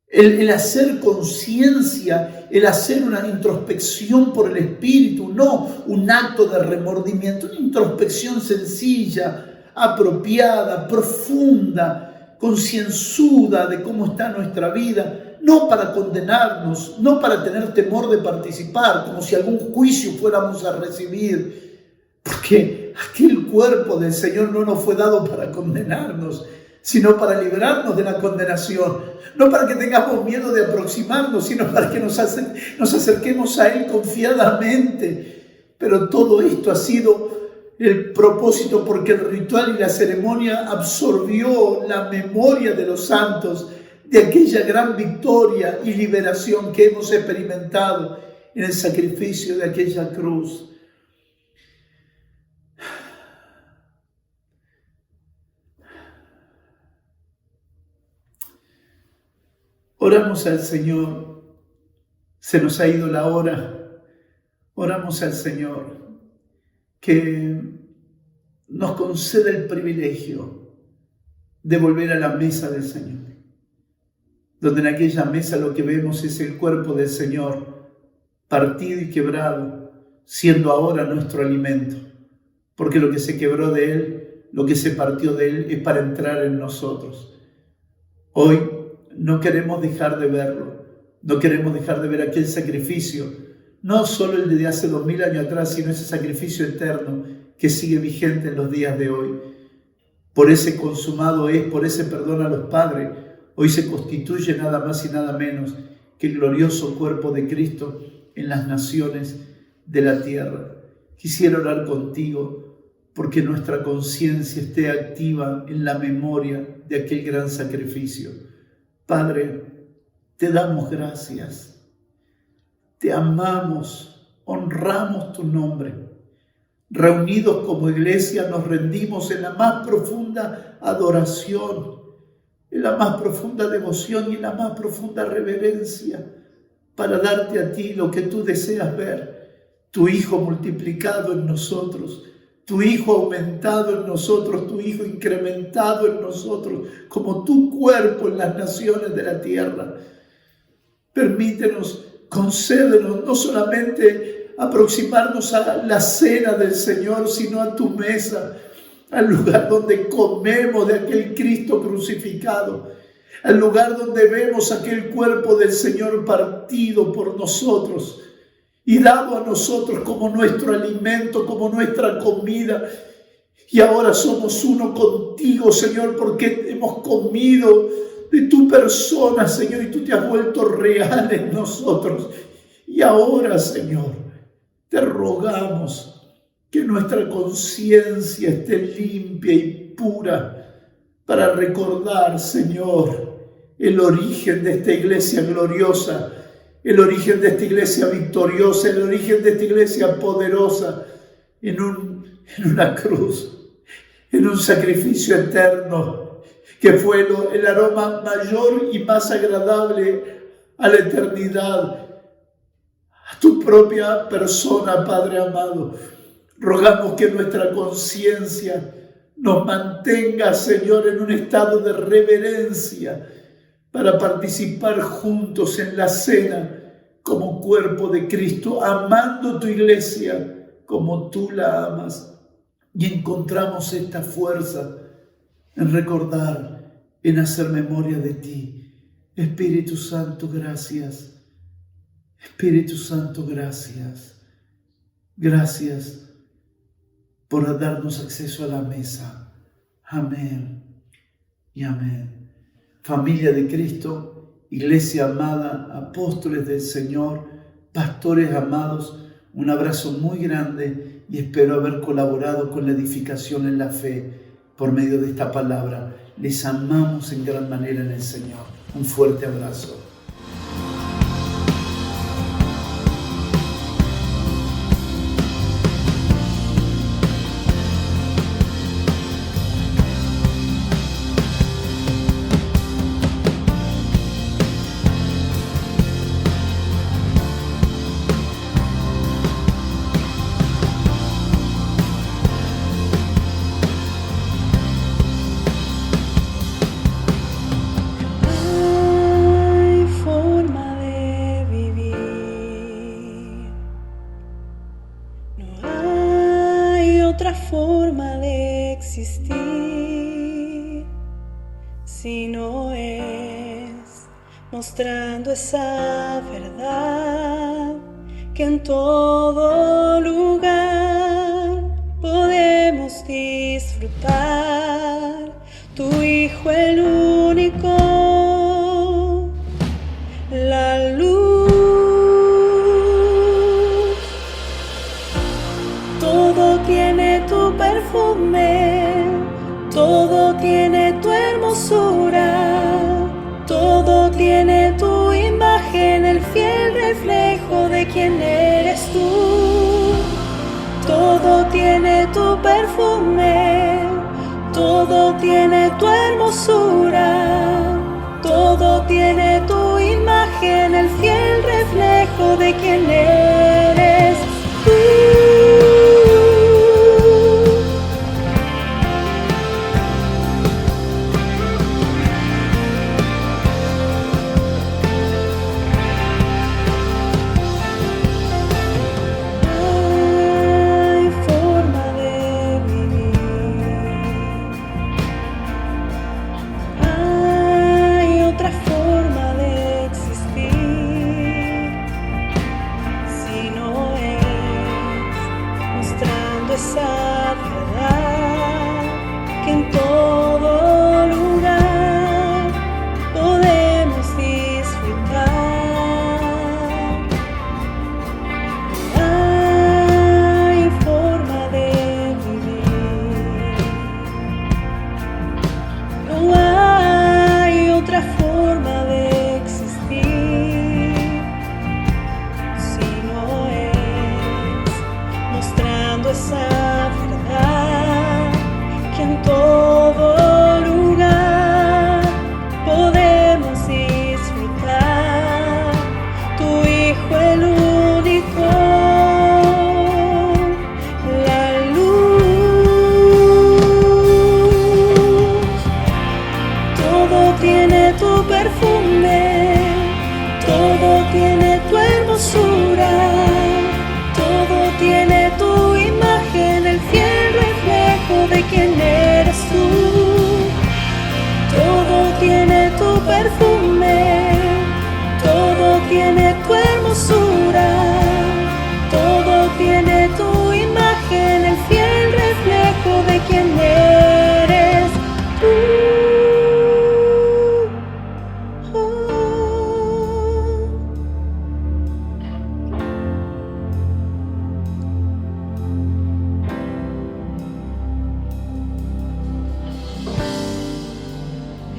[SPEAKER 3] El hacer conciencia, el hacer una introspección por el Espíritu, no un acto de remordimiento, una introspección sencilla, apropiada, profunda, concienzuda de cómo está nuestra vida. No para condenarnos, no para tener temor de participar, como si algún juicio fuéramos a recibir. Porque aquel cuerpo del Señor no nos fue dado para condenarnos, sino para librarnos de la condenación. No para que tengamos miedo de aproximarnos, sino para que nos acerquemos a Él confiadamente. Pero todo esto ha sido el propósito porque el ritual y la ceremonia absorbió la memoria de los santos, de aquella gran victoria y liberación que hemos experimentado en el sacrificio de aquella cruz. Oramos al Señor, se nos ha ido la hora, oramos al Señor que nos conceda el privilegio de volver a la mesa del Señor, donde en aquella mesa lo que vemos es el cuerpo del Señor partido y quebrado, siendo ahora nuestro alimento, porque lo que se quebró de Él, lo que se partió de Él es para entrar en nosotros. Hoy no queremos dejar de verlo, no queremos dejar de ver aquel sacrificio, no solo el de hace 2000 años atrás, sino ese sacrificio eterno que sigue vigente en los días de hoy. Por ese consumado es, por ese perdón a los padres, hoy se constituye nada más y nada menos que el glorioso cuerpo de Cristo en las naciones de la tierra. Quisiera orar contigo porque nuestra conciencia esté activa en la memoria de aquel gran sacrificio. Padre, te damos gracias, te amamos, honramos tu nombre. Reunidos como iglesia nos rendimos en la más profunda adoración, en la más profunda devoción y en la más profunda reverencia para darte a ti lo que tú deseas ver, tu Hijo multiplicado en nosotros, tu Hijo aumentado en nosotros, tu Hijo incrementado en nosotros, como tu cuerpo en las naciones de la tierra. Permítenos, concédenos no solamente aproximarnos a la cena del Señor, sino a tu mesa, al lugar donde comemos de aquel Cristo crucificado, al lugar donde vemos aquel cuerpo del Señor partido por nosotros y dado a nosotros como nuestro alimento, como nuestra comida. Y ahora somos uno contigo, Señor, porque hemos comido de tu persona, Señor, y tú te has vuelto real en nosotros. Y ahora, Señor, te rogamos que nuestra conciencia esté limpia y pura para recordar, Señor, el origen de esta iglesia gloriosa, el origen de esta iglesia victoriosa, el origen de esta iglesia poderosa, en una cruz, en un sacrificio eterno, que fue el aroma mayor y más agradable a la eternidad, a tu propia persona, Padre amado. Rogamos que nuestra conciencia nos mantenga, Señor, en un estado de reverencia para participar juntos en la cena como cuerpo de Cristo, amando tu iglesia como tú la amas. Y encontramos esta fuerza en recordar, en hacer memoria de ti. Espíritu Santo, gracias. Espíritu Santo, gracias. Gracias por darnos acceso a la mesa. Amén y amén. Familia de Cristo, iglesia amada, apóstoles del Señor, pastores amados, un abrazo muy grande y espero haber colaborado con la edificación en la fe por medio de esta palabra. Les amamos en gran manera en el Señor. Un fuerte abrazo.
[SPEAKER 4] Forma de existir si no es mostrando esa verdad que en todo lugar podemos disfrutar. Tu Hijo el único, la luz. Todo tiene tu perfume, todo tiene tu hermosura, todo tiene tu imagen, el fiel reflejo de quién eres tú. Todo tiene tu perfume, todo tiene tu hermosura, todo tiene tu imagen, el fiel reflejo de quién eres tú.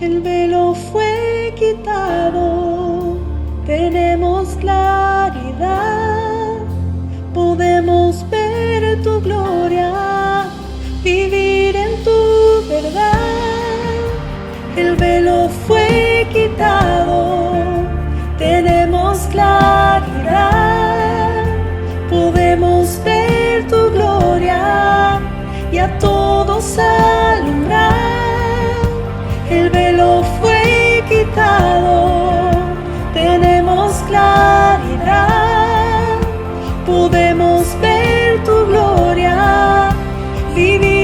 [SPEAKER 4] El velo fue quitado, tenemos claridad, podemos ver tu gloria, vivir en tu verdad. El velo fue quitado, tenemos claridad, podemos ver tu gloria y a todos alumbrar. El velo fue quitado, tenemos claridad, podemos ver tu gloria, vivir